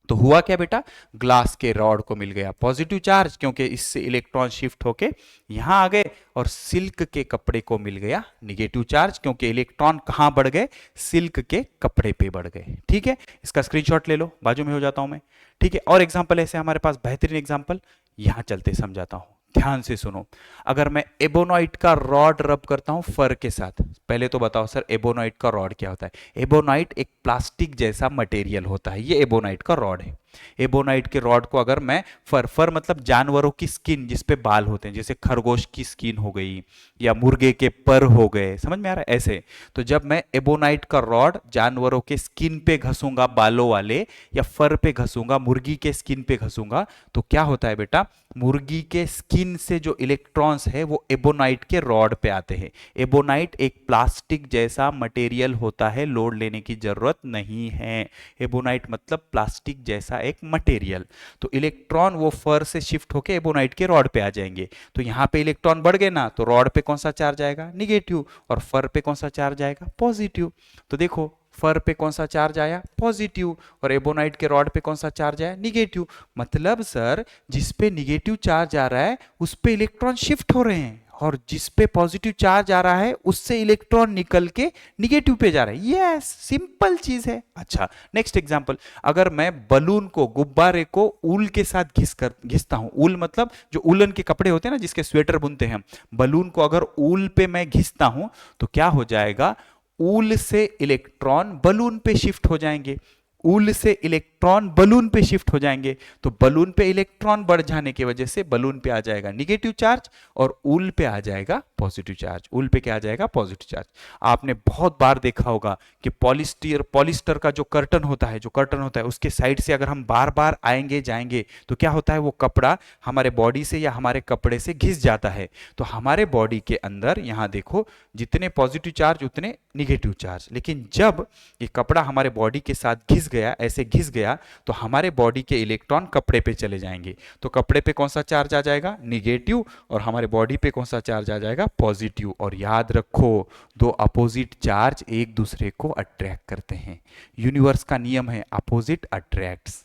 तो हुआ क्या बेटा? ग्लास के रॉड को मिल गया पॉजिटिव चार्ज, क्योंकि इससे इलेक्ट्रॉन शिफ्ट होके यहां आ गए, और सिल्क के कपड़े को मिल गया निगेटिव चार्ज, क्योंकि इलेक्ट्रॉन कहां बढ़ गए? सिल्क के कपड़े पे बढ़ गए। ठीक है, इसका स्क्रीनशॉट ले लो, बाजू में हो जाता हूं मैं। ठीक है, और एग्जाम्पल ऐसे हमारे पास बेहतरीन एग्जाम्पल, यहां चलते समझाता हूं, ध्यान से सुनो। अगर मैं एबोनाइट का रॉड रब करता हूं फर के साथ, पहले तो बताओ सर एबोनाइट का रॉड क्या होता है? एबोनाइट एक प्लास्टिक जैसा मटेरियल होता है, ये एबोनाइट का रॉड है। एबोनाइट के रॉड को अगर मैं फर मतलब जानवरों की स्किन जिसपे बाल होते हैं, जैसे खरगोश की स्किन हो गई या मुर्गे के पर हो गए, समझ में आ रहा है ऐसे? तो जब मैं एबोनाइट का रॉड जानवरों के स्किन पे घसूंगा, बालों वाले, या फर पे घसूंगा, मुर्गी के स्किन पे घसूंगा, तो क्या होता है बेटा? मुर्गी के स्किन से जो इलेक्ट्रॉन्स है वो एबोनाइट के रॉड पे आते हैं। एबोनाइट एक प्लास्टिक जैसा मटेरियल होता है, लोड लेने की जरूरत नहीं है। एबोनाइट मतलब प्लास्टिक जैसा एक मटेरियल। तो इलेक्ट्रॉन वो फर से शिफ्ट होके एबोनाइट के रॉड पे आ जाएंगे। तो यहां पे इलेक्ट्रॉन बढ़ गए ना, तो रॉड पे कौन सा चार्ज आएगा? निगेटिव। और फर पे कौन सा चार्ज आएगा? पॉजिटिव। तो देखो, फर पे कौन सा चार्ज आया? पॉजिटिव। और एबोनाइट के रॉड पे कौन सा चार्ज आया? निगेटिव। मतलब सर जिस पे निगेटिव चार्ज आ रहा है उस पे इलेक्ट्रॉन शिफ्ट हो रहे हैं, और जिस पे पॉजिटिव चार्ज आ रहा है उससे इलेक्ट्रॉन निकल के निगेटिव पे जा रहा है। यस, सिंपल चीज है। अच्छा, नेक्स्ट एग्जांपल, अगर मैं बलून को, गुब्बारे को ऊल के साथ घिसता हूं, ऊल मतलब जो उलन के कपड़े होते हैं ना, जिसके स्वेटर बुनते हैं हम, बलून को अगर ऊल पे मैं घिसता हूं तो क्या हो जाएगा? ऊल से इलेक्ट्रॉन बलून पे शिफ्ट हो जाएंगे, ऊल से इलेक्ट्रॉन बलून पे शिफ्ट हो जाएंगे। तो बलून पे इलेक्ट्रॉन बढ़ जाने की वजह से बलून पे आ जाएगा निगेटिव चार्ज और ऊल पे आ जाएगा पॉजिटिव चार्ज। ऊल पे क्या आ जाएगा? Positive charge. आपने बहुत बार देखा होगा कि पॉलिस्टर का जो कर्टन होता है उसके साइड से अगर हम बार बार आएंगे जाएंगे तो क्या होता है? वो कपड़ा हमारे बॉडी से या हमारे कपड़े से घिस जाता है। तो हमारे बॉडी के अंदर यहां देखो, जितने पॉजिटिव चार्ज उतने निगेटिव चार्ज। लेकिन जब ये कपड़ा हमारे बॉडी के साथ घिस गया, ऐसे घिस गया, तो हमारे बॉडी के इलेक्ट्रॉन कपड़े पे चले जाएंगे। तो कपड़े पे कौन सा चार्ज आ जाएगा? निगेटिव। और हमारे बॉडी पे कौन सा चार्ज आ जाएगा? पॉजिटिव। और याद रखो, दो अपोजिट चार्ज एक दूसरे को अट्रैक्ट करते हैं। यूनिवर्स का नियम है अपोजिट अट्रैक्ट्स।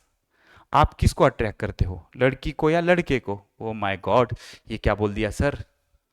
आप किसको अट्रैक्ट करते हो? लड़की को या लड़के को? ओ माय गॉड, ये क्या बोल दिया सर?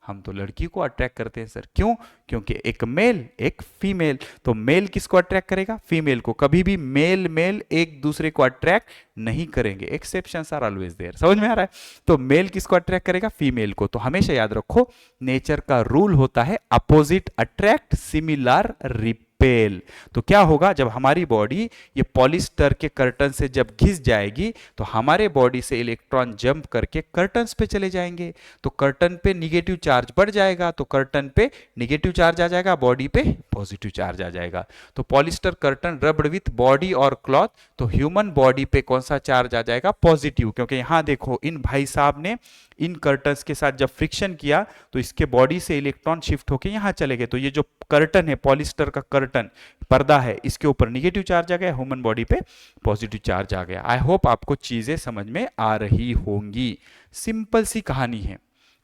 हम तो लड़की को अट्रैक्ट करते हैं सर। क्यों? क्योंकि एक मेल एक फीमेल। तो मेल किसको अट्रैक्ट करेगा? फीमेल को। कभी भी मेल मेल एक दूसरे को अट्रैक्ट नहीं करेंगे, एक्सेप्शंस आर ऑलवेज देयर। समझ में आ रहा है? तो मेल किसको अट्रैक्ट करेगा? फीमेल को। तो हमेशा याद रखो, नेचर का रूल होता है opposite attract, similar repel. Repel. तो क्या होगा, जब हमारी बॉडी ये पॉलिस्टर के कर्टन से जब घिस जाएगी तो हमारे बॉडी से इलेक्ट्रॉन जंप करके कर्टन्स पे चले जाएंगे, तो कर्टन पे निगेटिव चार्ज बढ़ जाएगा, तो कर्टन पे निगेटिव चार्ज आ जाएगा, बॉडी पे पॉजिटिव चार्ज आ जाएगा। तो polyester curtain rubbed with body और क्लॉथ, तो ह्यूमन बॉडी पे कौन सा चार्ज आ जाएगा, पॉजिटिव, क्योंकि यहां देखो इन भाई साहब ने इन कर्टन्स के साथ जब फ्रिक्शन किया तो इसके बॉडी से इलेक्ट्रॉन शिफ्ट होकर यहां चले गए, तो ये जो कर्टन है, पॉलिस्टर का कर्टन पर्दा है, इसके ऊपर निगेटिव चार्ज आ गया, ह्यूमन बॉडी पे पॉजिटिव चार्ज आ गया। आई होप आपको चीजें समझ में आ रही होंगी। सिंपल सी कहानी है,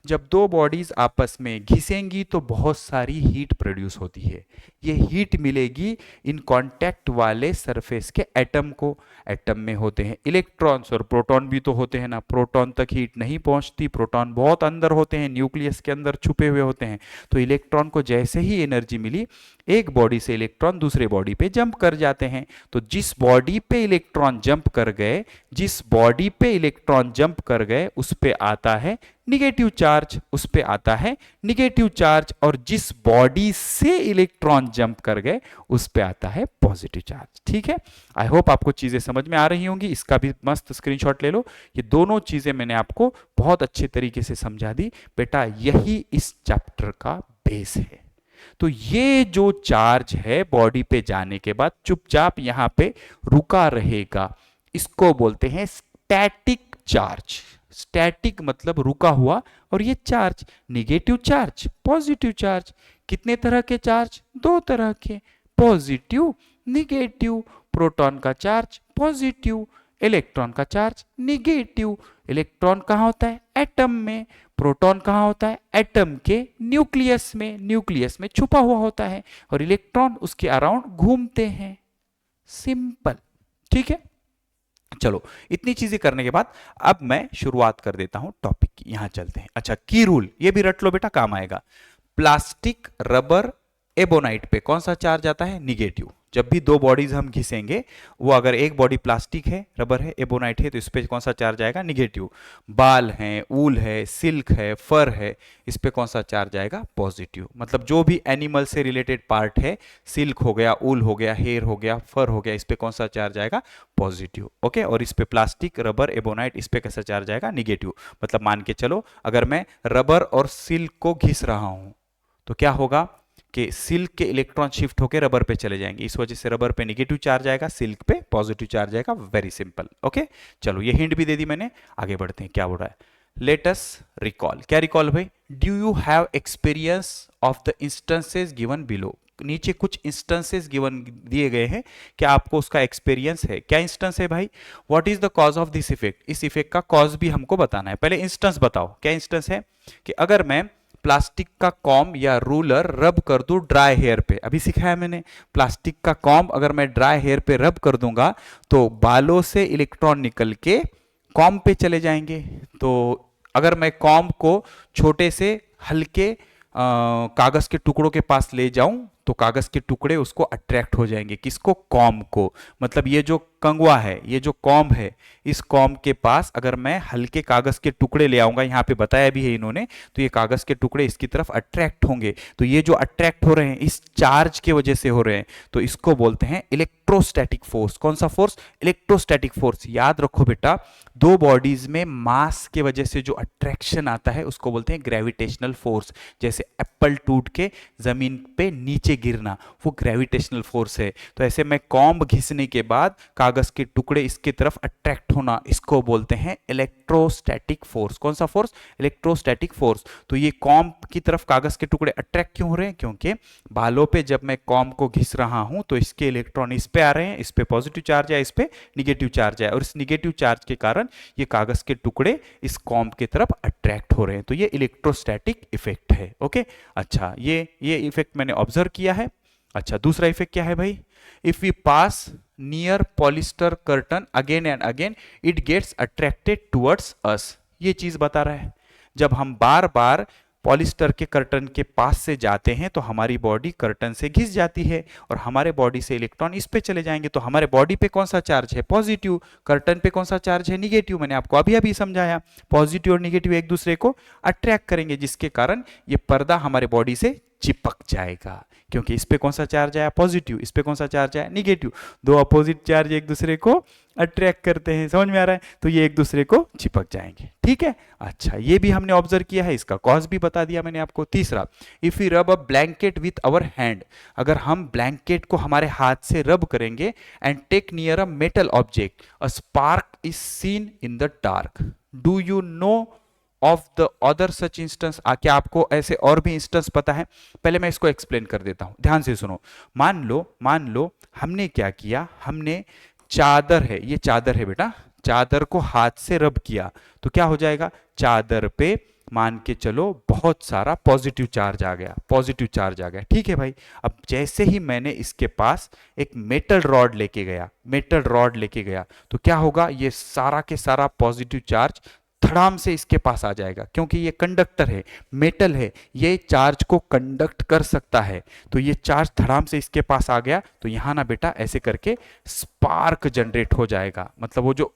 जब दो बॉडीज आपस में घिसेंगी तो बहुत सारी हीट प्रोड्यूस होती है। ये हीट मिलेगी इन कांटेक्ट वाले सरफेस के एटम को। एटम में होते हैं इलेक्ट्रॉन्स और प्रोटॉन भी तो होते हैं ना, प्रोटॉन तक हीट नहीं पहुंचती, प्रोटॉन बहुत अंदर होते हैं, न्यूक्लियस के अंदर छुपे हुए होते हैं। तो इलेक्ट्रॉन को जैसे ही एनर्जी मिली, एक बॉडी से इलेक्ट्रॉन दूसरे बॉडी पे जंप कर जाते हैं। तो जिस बॉडी पे इलेक्ट्रॉन जंप कर गए, जिस बॉडी पे इलेक्ट्रॉन जंप कर गए उस पे आता है निगेटिव चार्ज, उस पे आता है निगेटिव चार्ज, और जिस बॉडी से इलेक्ट्रॉन जंप कर गए उस पे आता है पॉजिटिव चार्ज। ठीक है, आई होप आपको चीजें समझ में आ रही होंगी। इसका भी मस्त स्क्रीनशॉट ले लो। ये दोनों चीजें मैंने आपको बहुत अच्छे तरीके से समझा दी बेटा, यही इस चैप्टर का बेस है। तो ये जो चार्ज है बॉडी पे जाने के बाद चुपचाप यहां पे रुका रहेगा, इसको बोलते हैं स्टैटिक चार्ज। स्टैटिक मतलब रुका हुआ, और ये charge negative charge, positive charge. कितने तरह के चार्ज, दो तरह के, पॉजिटिव निगेटिव। प्रोटॉन का चार्ज पॉजिटिव, इलेक्ट्रॉन का चार्ज निगेटिव। इलेक्ट्रॉन कहाँ होता है, एटम में। प्रोटॉन कहाँ होता है, एटम के न्यूक्लियस में, न्यूक्लियस में छुपा हुआ होता है, और इलेक्ट्रॉन उसके अराउंड घूमते हैं। सिंपल, ठीक है। चलो, इतनी चीजें करने के बाद अब मैं शुरुआत कर देता हूं टॉपिक की। यहां चलते हैं। अच्छा, की रूल ये भी रट लो बेटा, काम आएगा। प्लास्टिक, रबर, एबोनाइट पे कौन सा चार्ज आता है, निगेटिव। जब भी दो बॉडीज हम घिसेंगे, वो अगर एक बॉडी प्लास्टिक है, रबर है, एबोनाइट है, तो इस पे कौन सा चार्ज आएगा, निगेटिव। बाल है, ऊल है, सिल्क है, फर है, इस पे कौन सा चार्ज आएगा, पॉजिटिव। मतलब जो भी एनिमल से रिलेटेड पार्ट है, सिल्क हो गया, ऊल हो गया, हेयर हो गया, फर हो गया, इस पे कौन सा चार्ज आएगा, पॉजिटिव। ओके, और इस पे प्लास्टिक, रबर, एबोनाइट, इस पे कैसा चार्ज आएगा, निगेटिव। मतलब मान के चलो, अगर मैं रबर और सिल्क को घिस रहा हूं तो क्या होगा कि सिल्क के इलेक्ट्रॉन शिफ्ट होकर रबर पे चले जाएंगे, इस वजह से रबर पे निगेटिव चार्ज आएगा, सिल्क पे पॉजिटिव चार्ज आएगा। Very simple. ओके, चलो ये हिंट भी दे दी मैंने, आगे बढ़ते हैं। क्या बोल रहा है, लेट अस रिकॉल। क्या रिकॉल भाई, do you have experience of the instances given below. नीचे कुछ इंस्टेंसेस गिवन दिए गए हैं, क्या आपको उसका एक्सपीरियंस है। क्या इंस्टेंस है भाई, what is the cause of this effect. इस इफेक्ट का कॉज भी हमको बताना है। पहले इंस्टेंस बताओ, क्या इंस्टेंस है कि अगर मैं प्लास्टिक का कॉम्ब या रूलर रब कर दूं ड्राई हेयर पे, अभी सिखाया मैंने, प्लास्टिक का कॉम्ब अगर मैं ड्राई हेयर पे रब कर दूंगा तो बालों से इलेक्ट्रॉन निकल के कॉम्ब पे चले जाएंगे। तो अगर मैं कॉम्ब को छोटे से हल्के कागज के टुकड़ों के पास ले जाऊं तो कागज के टुकड़े उसको अट्रैक्ट हो जाएंगे, किसको, कॉम्ब को। मतलब ये जो कंगवा है, ये जो कॉम्ब है, इस कॉम्ब के पास अगर मैं हल्के कागज के टुकड़े ले आऊंगा, यहाँ पे बताया भी है इन्होंने, तो ये कागज के टुकड़े इसकी तरफ अट्रैक्ट होंगे। तो ये जो अट्रैक्ट हो रहे हैं इस चार्ज की वजह से हो रहे हैं, तो इसको बोलते हैं इलेक्ट्रोस्टैटिक फोर्स। कौन सा फोर्स, इलेक्ट्रोस्टैटिक फोर्स। याद रखो बेटा, दो बॉडीज में मास के वजह से जो अट्रैक्शन आता है उसको बोलते हैं ग्रेविटेशनल फोर्स। जैसे एप्पल टूट के जमीन पे नीचे गिरना, वो ग्रेविटेशनल फोर्स है। तो ऐसे में कॉम्ब घिसने के बाद कागज के टुकड़े इसके तरफ अट्रैक्ट होना, इसको बोलते हैं इलेक्ट्रोस्टैटिक फोर्स। कौन सा फोर्स, इलेक्ट्रोस्टैटिक फोर्स। तो ये कॉम्ब की तरफ कागज के टुकड़े अट्रैक्ट क्यों हो रहे हैं, क्योंकि बालों पे जब मैं कॉम्ब को घिस रहा हूं तो इसके इलेक्ट्रॉन इस पे आ रहे हैं, इस पे पॉजिटिव चार्ज है, इस पे निगेटिव चार्ज है, और इस निगेटिव चार्ज के कारण ये कागज के टुकड़े इस कॉम्ब की तरफ अट्रैक्ट हो रहे हैं। तो ये इलेक्ट्रोस्टैटिक इफेक्ट है। ओके, अच्छा, ये इफेक्ट मैंने ऑब्जर्व किया है। अच्छा, दूसरा इफेक्ट क्या है भाई, if we pass near polyester curtain again and again it gets attracted towards us. ये चीज बता रहा है, जब हम बार बार पॉलिस्टर के कर्टन के पास से जाते हैं तो हमारी बॉडी कर्टन से घिस जाती है, और हमारे बॉडी से इलेक्ट्रॉन इस पे चले जाएंगे। तो हमारे बॉडी पे कौन सा चार्ज है, पॉजिटिव। कर्टन पे कौन सा चार्ज है, निगेटिव। मैंने आपको अभी अभी समझाया, पॉजिटिव और निगेटिव एक दूसरे को अट्रैक्ट करेंगे, जिसके कारण ये पर्दा हमारे बॉडी से चिपक जाएगा, क्योंकि इस पे कौन सा चार्ज आया, पॉजिटिव, इस पे कौन सा चार्ज आया, निगेटिव। दो अपोजिट चार्ज एक दूसरे को अट्रैक्ट करते हैं, समझ में आ रहा है, तो ये एक दूसरे को चिपक जाएंगे, ठीक है। अच्छा, ये भी हमने ऑब्जर्व किया है, इसका कॉज भी बता दिया मैंने आपको। तीसरा, if you rub a blanket with our hand, अगर हम ब्लैंकेट को हमारे हाथ से रब करेंगे and take near a metal object, a spark is seen in the dark. Do you know of the other such instance? क्या आपको ऐसे और भी इंस्टेंस पता है? पहले मैं इसको एक्सप्लेन कर देता हूं, ध्यान से सुनो। मान लो हमने क्या किया, हमने चादर है, ये चादर है बेटा, चादर को हाथ से रब किया तो क्या हो जाएगा, चादर पे मान के चलो बहुत सारा पॉजिटिव चार्ज आ गया, पॉजिटिव चार्ज आ गया, ठीक है भाई। अब जैसे ही मैंने इसके पास एक मेटल रॉड लेके गया, मेटल रॉड लेके गया, तो क्या होगा, ये सारा के सारा पॉजिटिव चार्ज धड़ाम से इसके पास आ जाएगा, क्योंकि ये कंडक्टर है, मेटल है, ये चार्ज को कंडक्ट कर सकता है। तो ये चार्ज धड़ाम से इसके पास आ गया, तो यहां ना बेटा ऐसे करके स्पार्क जनरेट हो जाएगा, मतलब वो जो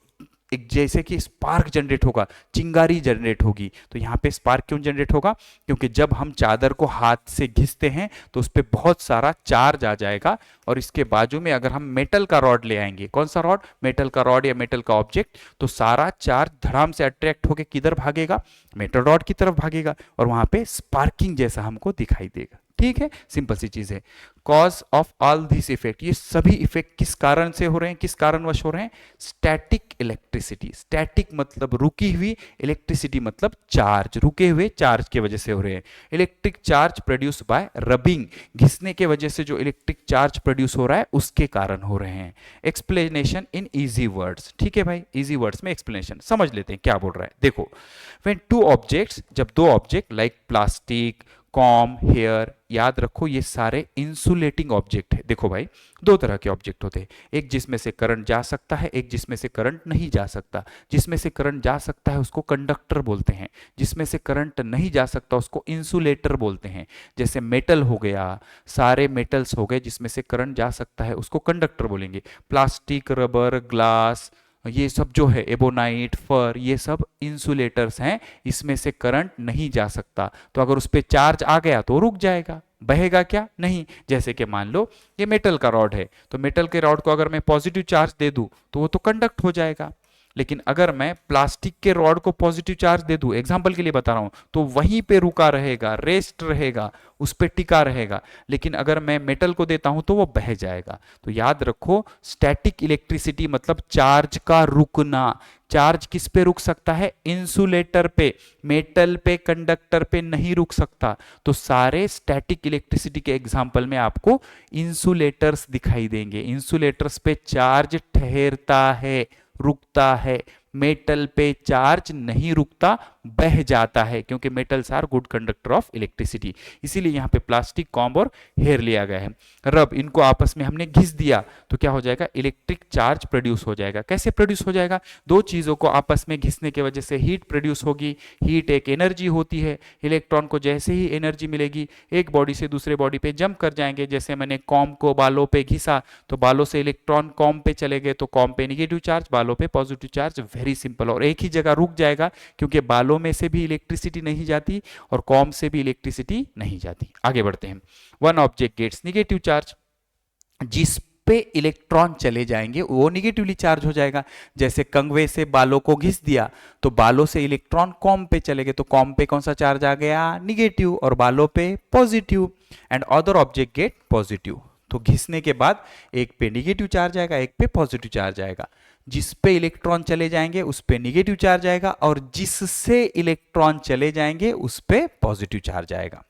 एक जैसे कि स्पार्क जनरेट होगा, चिंगारी जनरेट होगी। तो यहाँ पे स्पार्क क्यों जनरेट होगा, क्योंकि जब हम चादर को हाथ से घिसते हैं तो उस पर बहुत सारा चार्ज आ जाएगा, और इसके बाजू में अगर हम मेटल का रॉड ले आएंगे, कौन सा रॉड, मेटल का रॉड या मेटल का ऑब्जेक्ट, तो सारा चार्ज धड़ाम से अट्रैक्ट होकर किधर भागेगा, मेटल रॉड की तरफ भागेगा, और वहां पे स्पार्किंग जैसा हमको दिखाई देगा, ठीक है, सिंपल सी चीज है। Cause of all this effect, ये सभी इफेक्ट किस कारण से हो रहे हैं, किस कारणवश हो रहे हैं, स्टैटिक इलेक्ट्रिसिटी। स्टैटिक मतलब रुकी हुई, इलेक्ट्रिसिटी मतलब चार्ज, रुके हुए चार्ज की वजह से हो रहे हैं। Electric charge produce by rubbing, घिसने के वजह से जो इलेक्ट्रिक चार्ज प्रोड्यूस हो रहा है उसके कारण हो रहे हैं। एक्सप्लेनेशन इन इजी वर्ड्स, ठीक है भाई, इजी वर्ड्स में एक्सप्लेनेशन समझ लेते हैं क्या बोल रहा है। देखो, व्हेन टू ऑब्जेक्ट्स, जब दो object like plastic, comb, hair, याद रखो ये सारे इंसुलेटिंग ऑब्जेक्ट है। देखो भाई, दो तरह के ऑब्जेक्ट होते हैं, एक जिसमें से करंट जा सकता है, एक जिसमें से करंट नहीं जा सकता। जिसमें से करंट जा सकता है उसको कंडक्टर बोलते हैं, जिसमें से करंट नहीं जा सकता उसको इंसुलेटर बोलते हैं। जैसे मेटल हो गया, सारे मेटल्स हो गए जिसमें से करंट जा सकता है उसको कंडक्टर बोलेंगे। प्लास्टिक, रबर, ग्लास, ये सब जो है, एबोनाइट, फर, ये सब इंसुलेटर्स हैं, इसमें से करंट नहीं जा सकता। तो अगर उस पर चार्ज आ गया तो रुक जाएगा, बहेगा क्या, नहीं। जैसे कि मान लो ये मेटल का रॉड है, तो मेटल के रॉड को अगर मैं पॉजिटिव चार्ज दे दूं तो वो तो कंडक्ट हो जाएगा। लेकिन अगर मैं प्लास्टिक के रॉड को पॉजिटिव चार्ज दे दूं, एग्जांपल के लिए बता रहा हूं, तो वहीं पे रुका रहेगा, रेस्ट रहेगा, उस पे टिका रहेगा। लेकिन अगर मैं मेटल को देता हूं तो वो बह जाएगा। तो याद रखो, स्टैटिक इलेक्ट्रिसिटी मतलब चार्ज का रुकना। चार्ज किस पे रुक सकता है, इंसुलेटर पे, मेटल पे, कंडक्टर पे नहीं रुक सकता। तो सारे स्टैटिक इलेक्ट्रिसिटी के एग्जांपल में आपको इंसुलेटर्स दिखाई देंगे। इंसुलेटर्स पे चार्ज ठहरता है, रुकता है। मेटल पे चार्ज नहीं रुकता, बह जाता है, क्योंकि metals are good conductor of electricity. इसीलिए यहां पे प्लास्टिक, कॉम्ब और हेयर लिया गया है। रब, इनको आपस में हमने घिस दिया तो क्या हो जाएगा, इलेक्ट्रिक चार्ज प्रोड्यूस हो जाएगा। कैसे प्रोड्यूस हो जाएगा, दो चीजों को आपस में घिसने की वजह से हीट प्रोड्यूस होगी। हीट एक एनर्जी होती है, इलेक्ट्रॉन को जैसे ही एनर्जी मिलेगी एक बॉडी से दूसरे बॉडी पे जंप कर जाएंगे। जैसे मैंने कॉम्ब को बालों पे घिसा तो बालों से इलेक्ट्रॉन कॉम्ब पे चले गए, तो कॉम्ब पे निगेटिव चार्ज, बालों पे पॉजिटिव चार्ज, वेरी सिंपल। और एक ही जगह रुक जाएगा, क्योंकि बालों में से भी इलेक्ट्रिसिटी नहीं जाती और कॉम्ब से भी इलेक्ट्रिसिटी नहीं जाती। आगे बढ़ते हैं। One object gets negative charge, जिस पे इलेक्ट्रॉन चले जाएंगे वो निगेटिवली चार्ज हो जाएगा। जैसे कंगवे से बालों को घिस दिया तो बालों से इलेक्ट्रॉन कॉम्ब पे चले गए, तो कॉम्ब पे कौन सा चार्ज आ गया, निगेटिव, और बालों पे positive. And other object gate positive, तो घिसने के बाद एक पे निगेटिव चार्ज आएगा, एक पे पॉजिटिव चार्ज आएगा। जिस पे इलेक्ट्रॉन चले जाएंगे उस पे निगेटिव चार्ज आएगा, और जिससे इलेक्ट्रॉन चले जाएंगे उस पे पॉजिटिव चार्ज आएगा।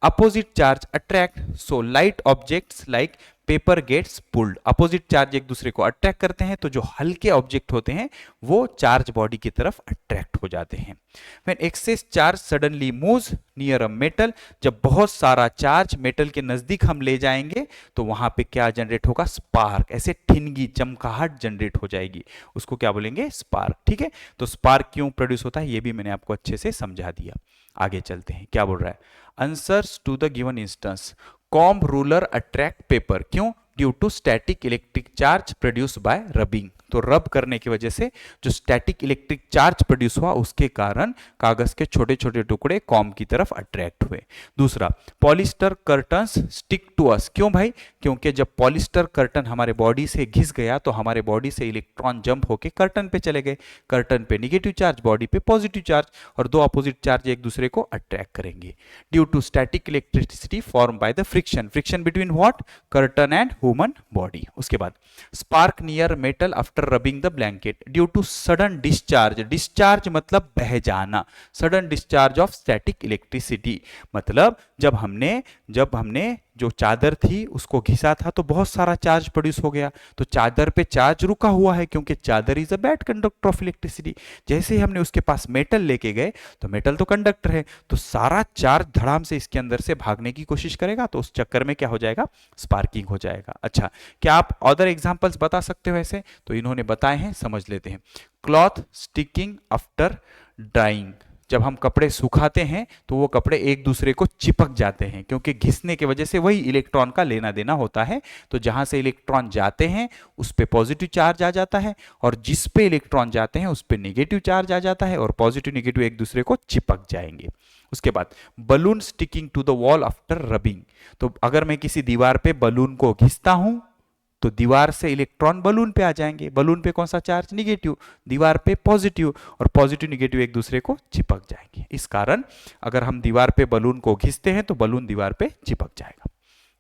Opposite charge attract, so light objects like paper gets pulled. Opposite charge एक दूसरे को अट्रैक्ट करते हैं, तो जो हल्के ऑब्जेक्ट होते हैं वो चार्ज बॉडी की तरफ अट्रैक्ट हो जाते हैं। When excess charge suddenly moves near a metal, जब बहुत सारा चार्ज मेटल के नजदीक हम ले जाएंगे तो वहां पे क्या जनरेट होगा, स्पार्क, ऐसे ठिनगी, चमकाहट जनरेट हो जाएगी, उसको क्या बोलेंगे, स्पार्क, ठीक है। तो स्पार्क क्यों प्रोड्यूस होता है ये भी मैंने आपको अच्छे से समझा दिया। आगे चलते हैं, क्या बोल रहा है, answers to the given instance, comb ruler attract paper, क्यों, due to static electric charge produce by rubbing. तो रब करने की वजह से जो स्टैटिक इलेक्ट्रिक चार्ज प्रोड्यूस हुआ उसके कारण कागज के छोटे छोटे टुकड़े कॉम की तरफ अट्रैक्ट हुए। दूसरा, polyester curtains stick to us. क्यों भाई? क्योंकि जब पॉलिस्टर कर्टन हमारे बॉडी से घिस गया तो हमारे बॉडी से इलेक्ट्रॉन जंप होकर कर्टन पे चले गए, कर्टन पे निगेटिव चार्ज, बॉडी पे पॉजिटिव चार्ज, और दो अपोजिट चार्ज एक दूसरे को अट्रैक्ट करेंगे। Due to static electricity form by the friction, friction between what? Curtain and human body. उसके बाद spark near metal after rubbing the blanket due to sudden discharge, discharge मतलब बह जाना, sudden discharge of static electricity मतलब जब हमने जो चादर थी उसको घिसा था तो बहुत सारा चार्ज प्रोड्यूस हो गया, तो चादर पे चार्ज रुका हुआ है क्योंकि चादर is a bad conductor of electricity. जैसे ही हमने उसके पास मेटल लेके गए तो मेटल तो कंडक्टर है, तो सारा चार्ज धड़ाम से इसके अंदर से भागने की कोशिश करेगा, तो उस चक्कर में क्या हो जाएगा? स्पार्किंग हो जाएगा। अच्छा, क्या आप अदर एग्जांपल्स बता सकते हो ऐसे? तो इन्होंने बताए हैं, समझ लेते हैं। क्लॉथ स्टिकिंग आफ्टर ड्राइंग, जब हम कपड़े सुखाते हैं तो वो कपड़े एक दूसरे को चिपक जाते हैं क्योंकि घिसने की वजह से वही इलेक्ट्रॉन का लेना देना होता है, तो जहां से इलेक्ट्रॉन जाते हैं उस पे पॉजिटिव चार्ज आ जाता है और जिस पे इलेक्ट्रॉन जाते हैं उस पे नेगेटिव चार्ज आ जाता है और पॉजिटिव नेगेटिव एक दूसरे को चिपक जाएंगे। उसके बाद balloon sticking to the wall after rubbing, तो अगर मैं किसी दीवार पे बलून को घिसता हूं तो दीवार से इलेक्ट्रॉन बलून पे आ जाएंगे, बलून पे कौन सा चार्ज? निगेटिव, दीवार पे पॉजिटिव, और पॉजिटिव निगेटिव एक दूसरे को चिपक जाएंगे। इस कारण अगर हम दीवार पे बलून को घिसते हैं तो बलून दीवार पे चिपक जाएगा।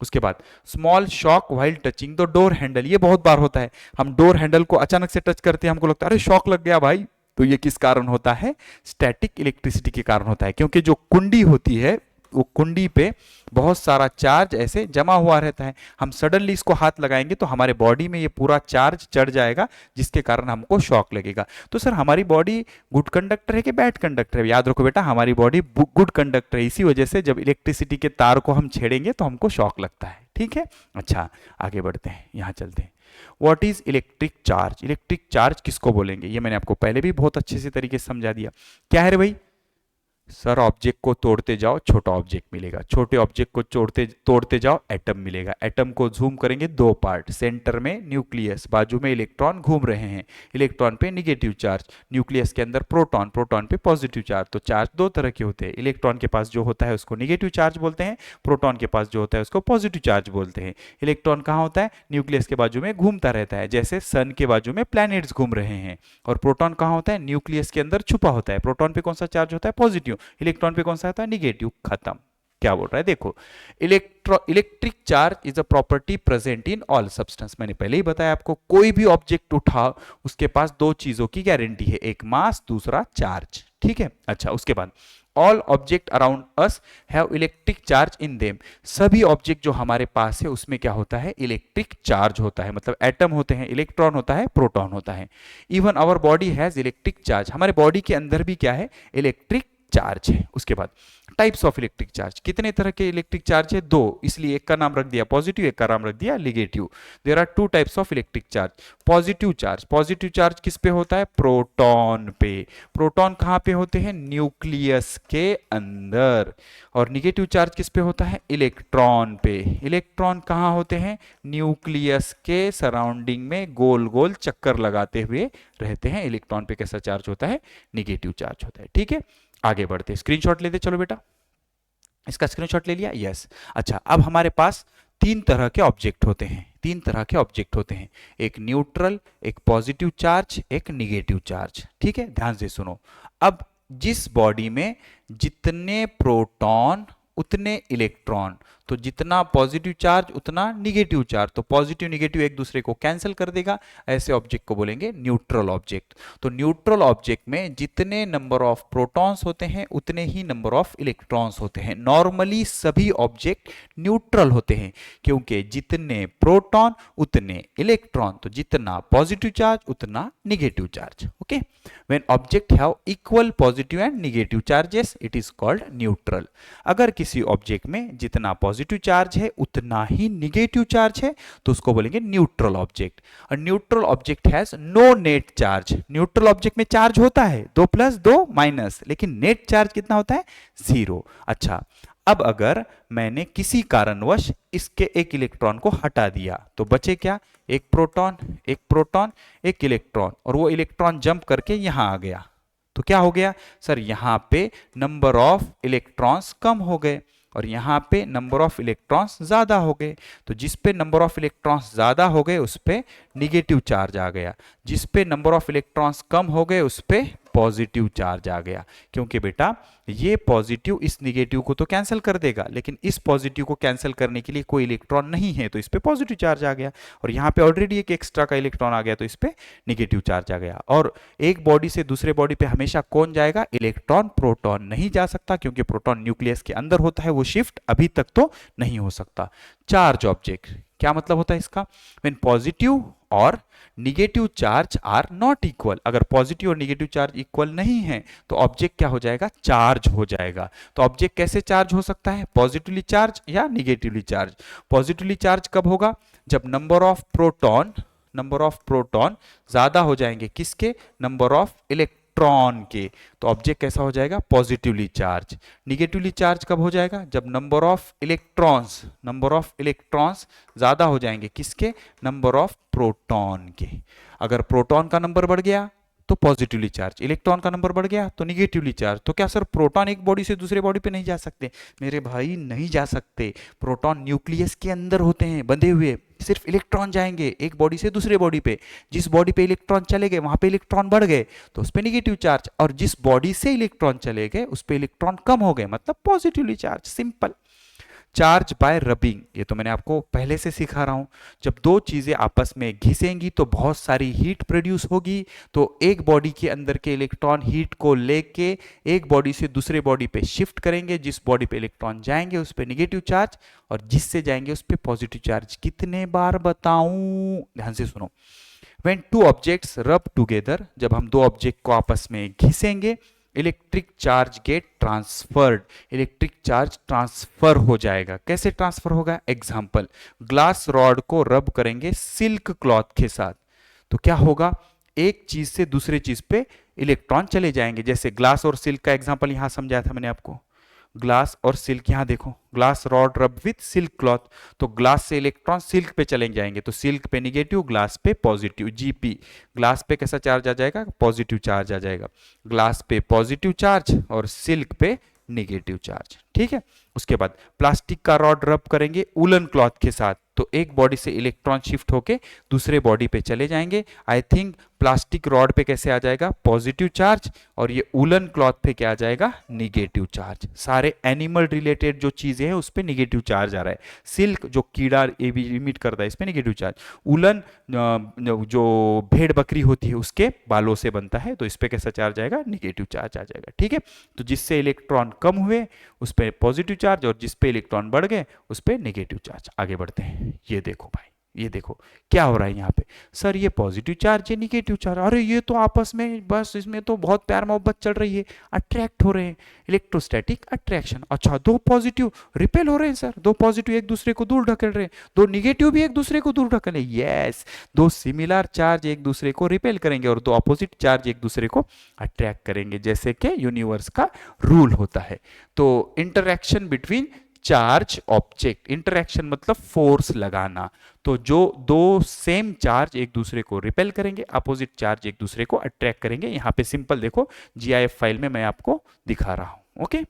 उसके बाद small shock while touching the door handle, ये बहुत बार होता है, हम डोर हैंडल को अचानक से टच करते हैं, हमको लगता है अरे शॉक लग गया भाई, तो ये किस कारण होता है? स्टैटिक इलेक्ट्रिसिटी के कारण होता है, क्योंकि जो कुंडी होती है वो कुंडी पे बहुत सारा चार्ज ऐसे जमा हुआ रहता है, हम सडनली इसको हाथ लगाएंगे तो हमारे बॉडी में ये पूरा चार्ज चढ़ जाएगा जिसके कारण हमको शॉक लगेगा। तो सर हमारी बॉडी गुड कंडक्टर है कि बैड कंडक्टर है? याद रखो बेटा, हमारी बॉडी गुड कंडक्टर है, इसी वजह से जब इलेक्ट्रिसिटी के तार को हम छेड़ेंगे तो हमको शॉक लगता है। ठीक है, अच्छा आगे बढ़ते हैं, यहाँ चलते हैं। What is electric charge? Electric charge किसको बोलेंगे? ये मैंने आपको पहले भी बहुत अच्छे से तरीके से समझा दिया। क्या है रे भाई? सर ऑब्जेक्ट को तोड़ते जाओ छोटा ऑब्जेक्ट मिलेगा, छोटे ऑब्जेक्ट को तोड़ते जाओ एटम मिलेगा, एटम को जूम करेंगे दो पार्ट, सेंटर में न्यूक्लियस, बाजू में इलेक्ट्रॉन घूम रहे हैं, इलेक्ट्रॉन पे नेगेटिव चार्ज, न्यूक्लियस के अंदर प्रोटॉन, प्रोटॉन पे पॉजिटिव चार्ज। तो चार्ज दो तरह के होते हैं, इलेक्ट्रॉन के पास जो होता है उसको नेगेटिव चार्ज बोलते हैं, प्रोटॉन के पास जो होता है उसको पॉजिटिव चार्ज बोलते हैं। इलेक्ट्रॉन कहाँ होता है? न्यूक्लियस के बाजू में घूमता रहता है, जैसे सन के बाजू में प्लैनेट्स घूम रहे हैं। और प्रोटॉन कहाँ होता है? न्यूक्लियस के अंदर छुपा होता है। प्रोटॉन पे कौन सा चार्ज होता है? पॉजिटिव, इलेक्ट्रॉन पे कौन सा आता है? निगेटिव। खत्म। क्या बोल रहा है देखो, electric charge is a property present in all substance. मैंने पहले ही बताया आपको, कोई भी ऑब्जेक्ट उठाओ उसके पास दो चीजों की गारंटी है, एक मास, दूसरा चार्ज। ठीक है, अच्छा उसके बाद all object around us have electric charge in them, सभी ऑब्जेक्ट जो हमारे पास है उसमें क्या होता है? इलेक्ट्रिक चार्ज होता है, मतलब एटम होते हैं, इलेक्ट्रॉन होता है, प्रोटॉन होता है। Even our body has electric charge, हमारे बॉडी के अंदर भी क्या है? इलेक्ट्रिक चार्ज है। उसके बाद टाइप्स ऑफ इलेक्ट्रिक चार्ज, कितने तरह के इलेक्ट्रिक चार्ज है? दो, इसलिए एक का नाम रख दिया पॉजिटिव, एक का नाम रख दिया negative. There are two types of electric charge. Positive charge, positive charge किस पे होता है? प्रोटॉन पे। प्रोटॉन कहां पे होते हैं? न्यूक्लियस के अंदर। और निगेटिव चार्ज किस पे होता है? इलेक्ट्रॉन पे। इलेक्ट्रॉन कहां होते हैं? न्यूक्लियस के सराउंडिंग में गोल गोल चक्कर लगाते हुए रहते हैं। इलेक्ट्रॉन पे कैसा चार्ज होता है? निगेटिव चार्ज होता है। ठीक है, आगे बढ़ते, स्क्रीनशॉट लेते चलो बेटा, इसका स्क्रीनशॉट ले लिया? यस। अच्छा, अब हमारे पास तीन तरह के ऑब्जेक्ट होते हैं, तीन तरह के ऑब्जेक्ट होते हैं, एक न्यूट्रल, एक पॉजिटिव चार्ज, एक निगेटिव चार्ज। ठीक है, ध्यान से सुनो। अब जिस बॉडी में जितने प्रोटॉन उतने इलेक्ट्रॉन, तो जितना पॉजिटिव चार्ज उतना निगेटिव चार्ज, तो पॉजिटिव निगेटिव एक दूसरे को कैंसिल कर देगा, ऐसे ऑब्जेक्ट को बोलेंगे न्यूट्रल ऑब्जेक्ट। तो न्यूट्रल ऑब्जेक्ट में जितने नंबर ऑफ प्रोटॉन्स होते हैं उतने ही नंबर ऑफ इलेक्ट्रॉन्स होते हैं। नॉर्मली सभी ऑब्जेक्ट न्यूट्रल होते हैं, क्योंकि जितने प्रोटॉन उतने इलेक्ट्रॉन, तो जितना पॉजिटिव चार्ज उतना negative charge. Okay, when object have equal positive and negative charges it is called neutral. अगर किसी ऑब्जेक्ट में जितना पॉजिटिव चार्ज है उतना ही निगेटिव चार्ज है तो उसको बोलेंगे न्यूट्रल ऑब्जेक्ट। और neutral object has no net charge, neutral object में चार्ज होता है 2 + 2 - लेकिन नेट चार्ज कितना होता है? 0। अच्छा, अब अगर मैंने किसी कारणवश इसके एक इलेक्ट्रॉन को हटा दिया तो बचे क्या, एक प्रोटॉन, एक प्रोटॉन, एक इलेक्ट्रॉन, और वो इलेक्ट्रॉन जंप करके यहां आ गया तो क्या हो गया सर, यहां पे नंबर ऑफ इलेक्ट्रॉन्स कम हो गए और यहां पे नंबर ऑफ इलेक्ट्रॉन्स ज्यादा हो गए। तो जिस पे नंबर ऑफ इलेक्ट्रॉन्स ज्यादा हो गए उस पे निगेटिव चार्ज आ गया, जिस पे नंबर ऑफ इलेक्ट्रॉन्स कम हो गए उस पे पॉजिटिव चार्ज आ गया। क्योंकि बेटा ये पॉजिटिव इस निगेटिव को तो कैंसिल कर देगा, लेकिन इस पॉजिटिव को कैंसिल करने के लिए कोई इलेक्ट्रॉन नहीं है तो इस पे पॉजिटिव चार्ज आ गया, और यहाँ पे ऑलरेडी एक एक्स्ट्रा का इलेक्ट्रॉन आ गया तो इस पे निगेटिव चार्ज आ गया। और एक बॉडी से दूसरे बॉडी पे हमेशा कौन जाएगा, इलेक्ट्रॉन, प्रोटॉन नहीं जा सकता, क्योंकि प्रोटॉन न्यूक्लियस के अंदर होता है, वो शिफ्ट अभी तक तो नहीं हो सकता। चार्ज ऑब्जेक्ट क्या मतलब होता है इसका, व्हेन पॉजिटिव और negative charge are not equal, अगर पॉजिटिव और निगेटिव चार्ज इक्वल नहीं है तो ऑब्जेक्ट क्या हो जाएगा, चार्ज हो जाएगा। तो ऑब्जेक्ट कैसे चार्ज हो सकता है, पॉजिटिवली चार्ज या निगेटिवली चार्ज। पॉजिटिवली चार्ज कब होगा, जब नंबर ऑफ प्रोटॉन ज्यादा हो जाएंगे किसके, नंबर ऑफ इलेक्ट्रॉन के, तो ऑब्जेक्ट कैसा हो जाएगा, पॉजिटिवली चार्ज। निगेटिवली चार्ज कब हो जाएगा, जब नंबर ऑफ इलेक्ट्रॉन्स ज्यादा हो जाएंगे किसके, नंबर ऑफ प्रोटॉन के। अगर प्रोटॉन का नंबर बढ़ गया तो पॉजिटिवली चार्ज, इलेक्ट्रॉन का नंबर बढ़ गया तो निगेटिवली चार्ज। तो क्या सर प्रोटॉन एक बॉडी से दूसरे बॉडी पे नहीं जा सकते, मेरे भाई नहीं जा सकते। प्रोटॉन न्यूक्लियस के अंदर होते हैं बंधे हुए, सिर्फ इलेक्ट्रॉन जाएंगे एक बॉडी से दूसरे बॉडी पे, जिस बॉडी पे इलेक्ट्रॉन चले गए वहां पे इलेक्ट्रॉन बढ़ गए तो उस पे निगेटिव चार्ज, और जिस बॉडी से इलेक्ट्रॉन चले गए उस पे इलेक्ट्रॉन कम हो गए मतलब positively charge, simple. Charge by rubbing, ये तो मैंने आपको पहले से सिखा रहा हूं, जब दो चीजें आपस में घिसेंगी तो बहुत सारी हीट प्रोड्यूस होगी, तो एक बॉडी के अंदर के इलेक्ट्रॉन हीट को लेके एक बॉडी से दूसरे बॉडी पे शिफ्ट करेंगे, जिस बॉडी पे इलेक्ट्रॉन जाएंगे उस पे निगेटिव चार्ज और जिससे जाएंगे उस पे पॉजिटिव चार्ज। कितने बार बताऊं, ध्यान से सुनो। When two objects rub together, जब हम दो ऑब्जेक्ट को आपस में घिसेंगे, electric charge get transferred, electric charge transfer हो जाएगा। कैसे ट्रांसफर होगा, एग्जाम्पल, ग्लास रॉड को रब करेंगे सिल्क क्लॉथ के साथ तो क्या होगा, एक चीज से दूसरे चीज पे इलेक्ट्रॉन चले जाएंगे। जैसे ग्लास और सिल्क का एग्जाम्पल यहां समझाया था मैंने आपको, ग्लास और सिल्क, यहां देखो ग्लास रॉड रब विथ सिल्क क्लॉथ, तो ग्लास से इलेक्ट्रॉन सिल्क पे चले जाएंगे तो सिल्क पे निगेटिव, ग्लास पे पॉजिटिव, जीपी, ग्लास पे कैसा चार्ज आ जाएगा, पॉजिटिव चार्ज आ जाएगा, ग्लास पे पॉजिटिव चार्ज और सिल्क पे निगेटिव चार्ज। ठीक है, उसके बाद प्लास्टिक का रॉड रब करेंगे वुलन क्लॉथ के साथ तो एक बॉडी से इलेक्ट्रॉन शिफ्ट होके दूसरे बॉडी पे चले जाएंगे। आई थिंक प्लास्टिक रॉड पे कैसे आ जाएगा, पॉजिटिव चार्ज, और ये वुलन क्लॉथ पे क्या आ जाएगा, निगेटिव चार्ज। सारे एनिमल रिलेटेड जो चीजें हैं उस पे निगेटिव चार्ज आ रहा है। सिल्क जो कीड़ा इमिट करता है इस पे निगेटिव चार्ज, वुलन जो भेड़ बकरी होती है उसके बालों से बनता है तो इस पे कैसा चार्ज आएगा, निगेटिव चार्ज आ जाएगा। ठीक है, तो जिससे इलेक्ट्रॉन कम हुए उस पे पॉजिटिव चार्ज और जिस पे इलेक्ट्रॉन बढ़ गए उस पे नेगेटिव चार्ज। आगे बढ़ते हैं, ये देखो भाई, ये देखो क्या हो रहा है यहाँ पे, सर ये पॉजिटिव चार्ज है निगेटिव चार्ज, अरे ये तो आपस में बस इसमें तो बहुत प्यार मोहब्बत चल रही है, अट्रैक्ट हो रहे हैं, इलेक्ट्रोस्टैटिक अट्रैक्शन। अच्छा, दो पॉजिटिव रिपेल हो रहे हैं सर, दो पॉजिटिव एक दूसरे को दूर ढकेल रहे हैं, दो निगेटिव भी एक दूसरे को दूर ढकेले, यस, दो सिमिलर चार्ज एक दूसरे को रिपेल करेंगे और दो अपोजिट चार्ज एक दूसरे को अट्रैक्ट करेंगे, जैसे कि यूनिवर्स का रूल होता है। तो interaction between charge object, interaction मतलब फोर्स लगाना, तो जो दो सेम चार्ज एक दूसरे को रिपेल करेंगे, अपोजिट चार्ज एक दूसरे को अट्रैक्ट करेंगे। यहां पे सिंपल देखो जीआईएफ फाइल में मैं आपको दिखा रहा हूं। ओके,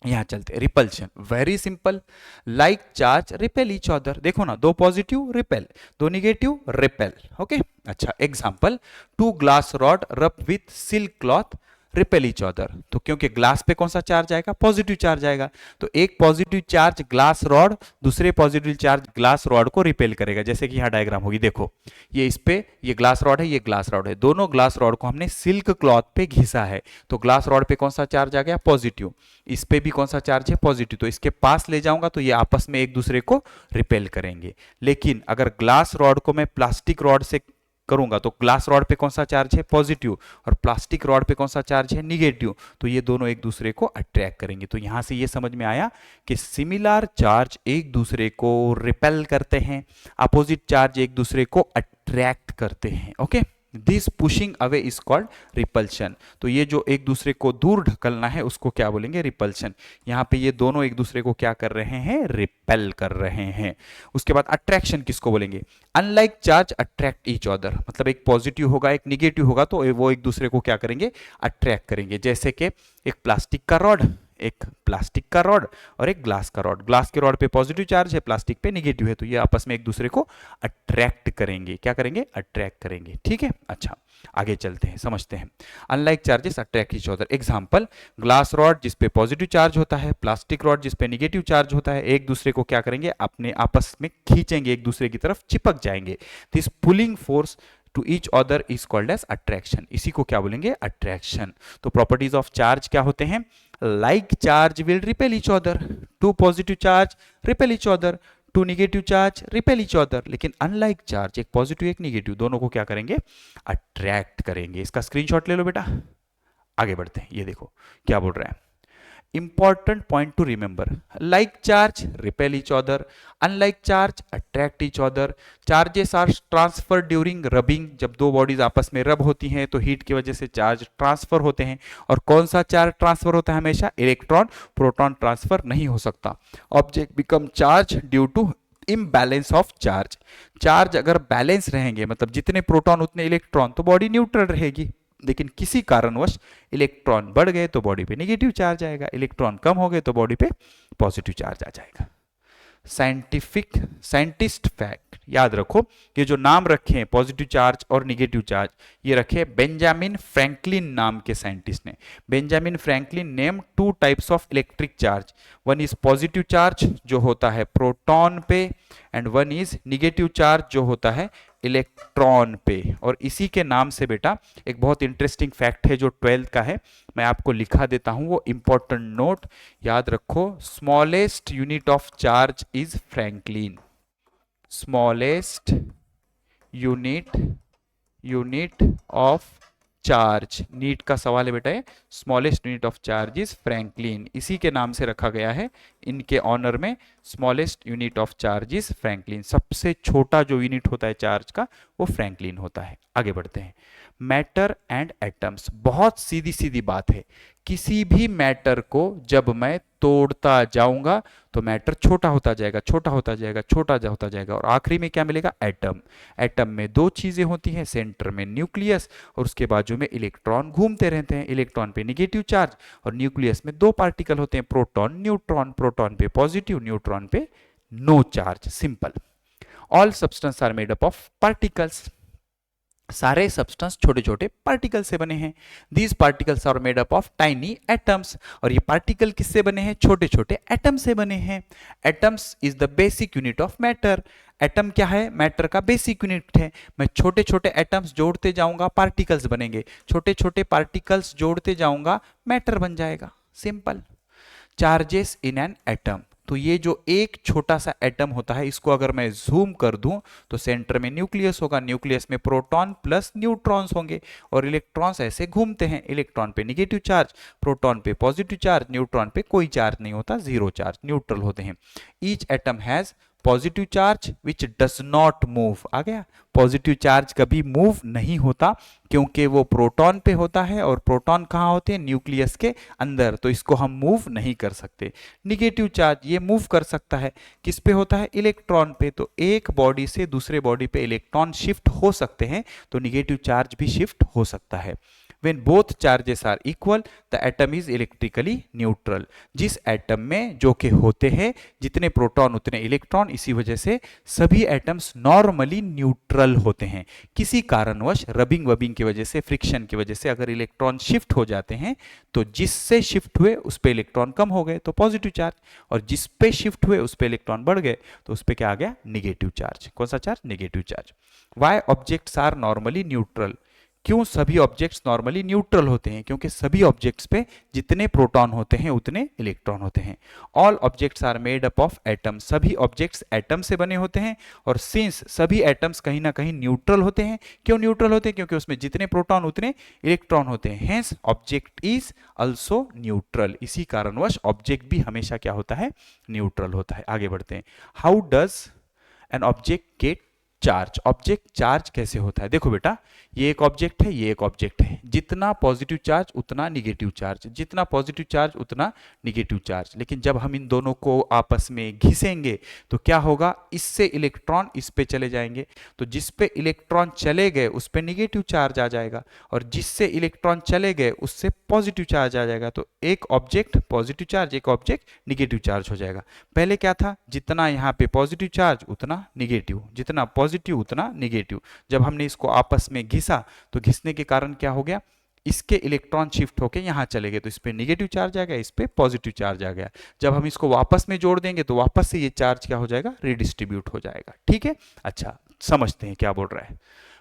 यहां चलते, repulsion very simple, like charge repel each other, देखो ना, दो पॉजिटिव रिपेल, दो निगेटिव रिपेल। ओके, अच्छा एग्जांपल, टू ग्लास रॉड रब with silk cloth repel each other, तो क्योंकि ग्लास पे कौन सा चार्ज आएगा, पॉजिटिव चार्ज आएगा, तो एक पॉजिटिव चार्ज ग्लास रॉड दूसरे पॉजिटिव चार्ज ग्लास रॉड को रिपेल करेगा। जैसे कि यहाँ डायग्राम होगी, देखो ये इस पे, ये ग्लास रॉड है, ये ग्लास रॉड है, दोनों ग्लास रॉड को हमने सिल्क क्लॉथ पे घिसा है, तो ग्लास रॉड पे कौन सा चार्ज आ गया, पॉजिटिव, इस पे भी कौन सा चार्ज है, पॉजिटिव, तो इसके पास ले जाऊंगा तो ये आपस में एक दूसरे को रिपेल करेंगे। लेकिन अगर ग्लास रॉड को मैं प्लास्टिक रॉड से करूंगा तो ग्लास रॉड पे कौन सा चार्ज है, पॉजिटिव, और प्लास्टिक रॉड पे कौन सा चार्ज है, निगेटिव, तो ये दोनों एक दूसरे को अट्रैक्ट करेंगे। तो यहां से ये समझ में आया कि सिमिलर चार्ज एक दूसरे को रिपेल करते हैं, अपोजिट चार्ज एक दूसरे को अट्रैक्ट करते हैं। Okay, this pushing away is called repulsion. तो ये जो एक दूसरे को दूर ढकलना है उसको क्या बोलेंगे, रिपल्शन। यहाँ पे ये दोनों एक दूसरे को क्या कर रहे हैं, रिपेल कर रहे हैं। उसके बाद अट्रैक्शन किसको बोलेंगे, unlike charge attract each other, मतलब एक पॉजिटिव होगा एक निगेटिव होगा तो वो एक दूसरे को क्या करेंगे, अट्रैक्ट करेंगे। जैसे कि एक प्लास्टिक का रॉड, एक प्लास्टिक का रॉड और एक ग्लास का रॉड, ग्लास के रॉड पे पॉजिटिव चार्ज है, प्लास्टिक पे निगेटिव है, तो ये आपस में एक दूसरे को अट्रैक्ट करेंगे। क्या करेंगे, अट्रैक्ट करेंगे। ठीक है, अच्छा आगे चलते हैं, समझते हैं। Unlike charges attract each other. Example, glass rod जिस पे पॉजिटिव चार्ज होता है, प्लास्टिक रॉड जिस पे निगेटिव चार्ज होता है, एक दूसरे को क्या करेंगे, अपने आपस में खींचेंगे, एक दूसरे की तरफ चिपक जाएंगे। This pulling force to each other is called as attraction. इसी को क्या बोलेंगे, अट्रैक्शन। तो प्रॉपर्टीज ऑफ चार्ज क्या होते हैं, like charge will repel each other, two positive charge repel each other, two negative charge repel each other। लेकिन unlike charge, एक पॉजिटिव एक निगेटिव, दोनों को क्या करेंगे, अट्रैक्ट करेंगे। इसका स्क्रीनशॉट ले लो बेटा, आगे बढ़ते हैं। ये देखो क्या बोल रहा है, important point to remember, like charge repel each other, unlike charge attract each other, charges are transferred during rubbing, जब दो बॉडीज आपस में रब होती हैं तो हीट की वजह से चार्ज ट्रांसफर होते हैं। और कौन सा चार्ज ट्रांसफर होता है, हमेशा इलेक्ट्रॉन, प्रोटॉन ट्रांसफर नहीं हो सकता। Object become charge due to imbalance of charge. Charge अगर बैलेंस रहेंगे, मतलब जितने प्रोटॉन उतने इलेक्ट्रॉन, तो बॉडी न्यूट्रल रहेगी। लेकिन किसी कारणवश इलेक्ट्रॉन बढ़ गए तो बॉडी पे नेगेटिव चार्ज आएगा, इलेक्ट्रॉन कम हो गए तो बॉडी पे पॉजिटिव चार्ज आ जाएगा। साइंटिस्ट फैक्ट याद रखो, ये जो नाम रखे हैं पॉजिटिव चार्ज और निगेटिव चार्ज, ये रखे बेंजामिन फ्रैंकलिन नाम के साइंटिस्ट ने। Benjamin Franklin name to types of electric charge, one is positive charge जो होता है प्रोटॉन पे, and one is negative charge जो होता है इलेक्ट्रॉन पे। और इसी के नाम से बेटा एक बहुत इंटरेस्टिंग फैक्ट है जो 12th का है, मैं आपको लिखा देता हूं, वो इंपॉर्टेंट नोट याद रखो। Smallest unit of charge is franklin. Smallest unit of charge, NEET का सवाल है बेटा, smallest unit of charge is franklin, इसी के नाम से रखा गया है, इनके ऑनर में। Smallest unit of charge is Franklin, सबसे छोटा जो यूनिट होता है चार्ज का वो फ्रैंकलिन होता है। आगे बढ़ते हैं। मैटर एंड एटम्स, बहुत सीधी सीधी बात है, किसी भी मैटर को जब मैं तोड़ता जाऊंगा तो मैटर छोटा होता जाएगा, छोटा होता जाएगा, छोटा होता जाएगा, और आखिरी में क्या मिलेगा, एटम। एटम में दो चीजें होती हैं, सेंटर में न्यूक्लियस और उसके बाजू में इलेक्ट्रॉन घूमते रहते हैं। इलेक्ट्रॉन पे नेगेटिव चार्ज और न्यूक्लियस में दो पार्टिकल होते हैं, प्रोटॉन न्यूट्रॉन, प्रोटॉन पे पॉजिटिव, न्यूट्रॉन पे no charge. Simple. All substance are made up of particles, सारे सब्सटेंस छोटे छोटे पार्टिकल से बने हैं। These particles are made up of tiny atoms, और ये पार्टिकल किससे बने हैं, छोटे छोटे एटम से बने हैं। Atoms is the basic unit of matter. Atom क्या है, मैटर का बेसिक यूनिट है। मैं छोटे छोटे एटम्स जोड़ते जाऊंगा पार्टिकल्स बनेंगे, छोटे छोटे पार्टिकल्स जोड़ते जाऊंगा मैटर बन जाएगा। Simple. Charges in an atom, तो ये जो एक छोटा सा एटम होता है, इसको अगर मैं जूम कर दूं तो सेंटर में न्यूक्लियस होगा, न्यूक्लियस में प्रोटॉन प्लस न्यूट्रॉन्स होंगे और इलेक्ट्रॉन्स ऐसे घूमते हैं। इलेक्ट्रॉन पे नेगेटिव चार्ज, प्रोटॉन पे पॉजिटिव चार्ज, न्यूट्रॉन पे कोई चार्ज नहीं होता, जीरो चार्ज, न्यूट्रल होते हैं। Each atom has positive charge which does not move. आ गया, पॉजिटिव चार्ज कभी मूव नहीं होता क्योंकि वो प्रोटॉन पे होता है, और प्रोटॉन कहाँ होते हैं, न्यूक्लियस के अंदर, तो इसको हम मूव नहीं कर सकते। निगेटिव चार्ज ये मूव कर सकता है, किस पे होता है, इलेक्ट्रॉन पे, तो एक बॉडी से दूसरे बॉडी पे इलेक्ट्रॉन शिफ्ट हो सकते हैं, तो निगेटिव चार्ज भी शिफ्ट हो सकता है। When both charges are equal, the atom is electrically neutral। जिस एटम में जो के होते हैं जितने प्रोटॉन उतने इलेक्ट्रॉन, इसी वजह से सभी एटम्स नॉर्मली न्यूट्रल होते हैं। किसी कारणवश रबिंग वबिंग की वजह से, फ्रिक्शन की वजह से अगर इलेक्ट्रॉन शिफ्ट हो जाते हैं तो जिससे शिफ्ट हुए उस पे इलेक्ट्रॉन कम हो गए तो पॉजिटिव चार्ज, और जिस पे शिफ्ट हुए उस पे इलेक्ट्रॉन बढ़ गए तो उस पे क्या आ गया, निगेटिव चार्ज। कौन सा चार्ज, negative charge. Why objects are normally neutral, क्यों सभी ऑब्जेक्ट्स नॉर्मली न्यूट्रल होते हैं, क्योंकि सभी ऑब्जेक्ट्स पे जितने प्रोटॉन होते हैं उतने इलेक्ट्रॉन होते हैं। All objects are made up of atom, सभी ऑब्जेक्ट्स एटम से बने होते हैं, और सिंस सभी एटम्स कहीं ना कहीं न्यूट्रल होते हैं, क्यों न्यूट्रल होते हैं, क्योंकि उसमें जितने प्रोटॉन उतने इलेक्ट्रॉन होते हैं, hence object is also neutral. इसी कारणवश ऑब्जेक्ट भी हमेशा क्या होता है, न्यूट्रल होता है। आगे बढ़ते हैं। How does an object get charge. Object charge कैसे होता है, देखो बेटा, ये एक ऑब्जेक्ट है, ये एक ऑब्जेक्ट है, जितना पॉजिटिव चार्ज उतना निगेटिव चार्ज, जितना पॉजिटिव चार्ज उतना निगेटिव चार्ज। लेकिन जब हम इन दोनों को आपस में घिसेंगे तो क्या होगा, इससे इलेक्ट्रॉन इस पे चले जाएंगे, तो जिस पे इलेक्ट्रॉन चले गए उस पे निगेटिव चार्ज आ जाएगा, और जिससे इलेक्ट्रॉन चले गए उससे पॉजिटिव चार्ज आ जाएगा। तो एक ऑब्जेक्ट पॉजिटिव चार्ज, एक ऑब्जेक्ट निगेटिव चार्ज हो जाएगा। पहले क्या था, जितना यहाँ पे पॉजिटिव चार्ज उतना निगेटिव, जितना पॉजिटिव उतना निगेटिव। जब हमने इसको आपस में घिसा तो घिसने के कारण क्या हो गया, इसके इलेक्ट्रॉन शिफ्ट होके यहाँ चले गए, तो इस पे निगेटिव चार्ज आ गया, इस पे पॉजिटिव चार्ज आ गया। जब हम इसको वापस में जोड़ देंगे तो वापस से ये चार्ज क्या हो जाएगा, रिडिस्ट्रीब्यूट हो जाएगा। ठीक है, अच्छा समझते हैं क्या बोल रहा है।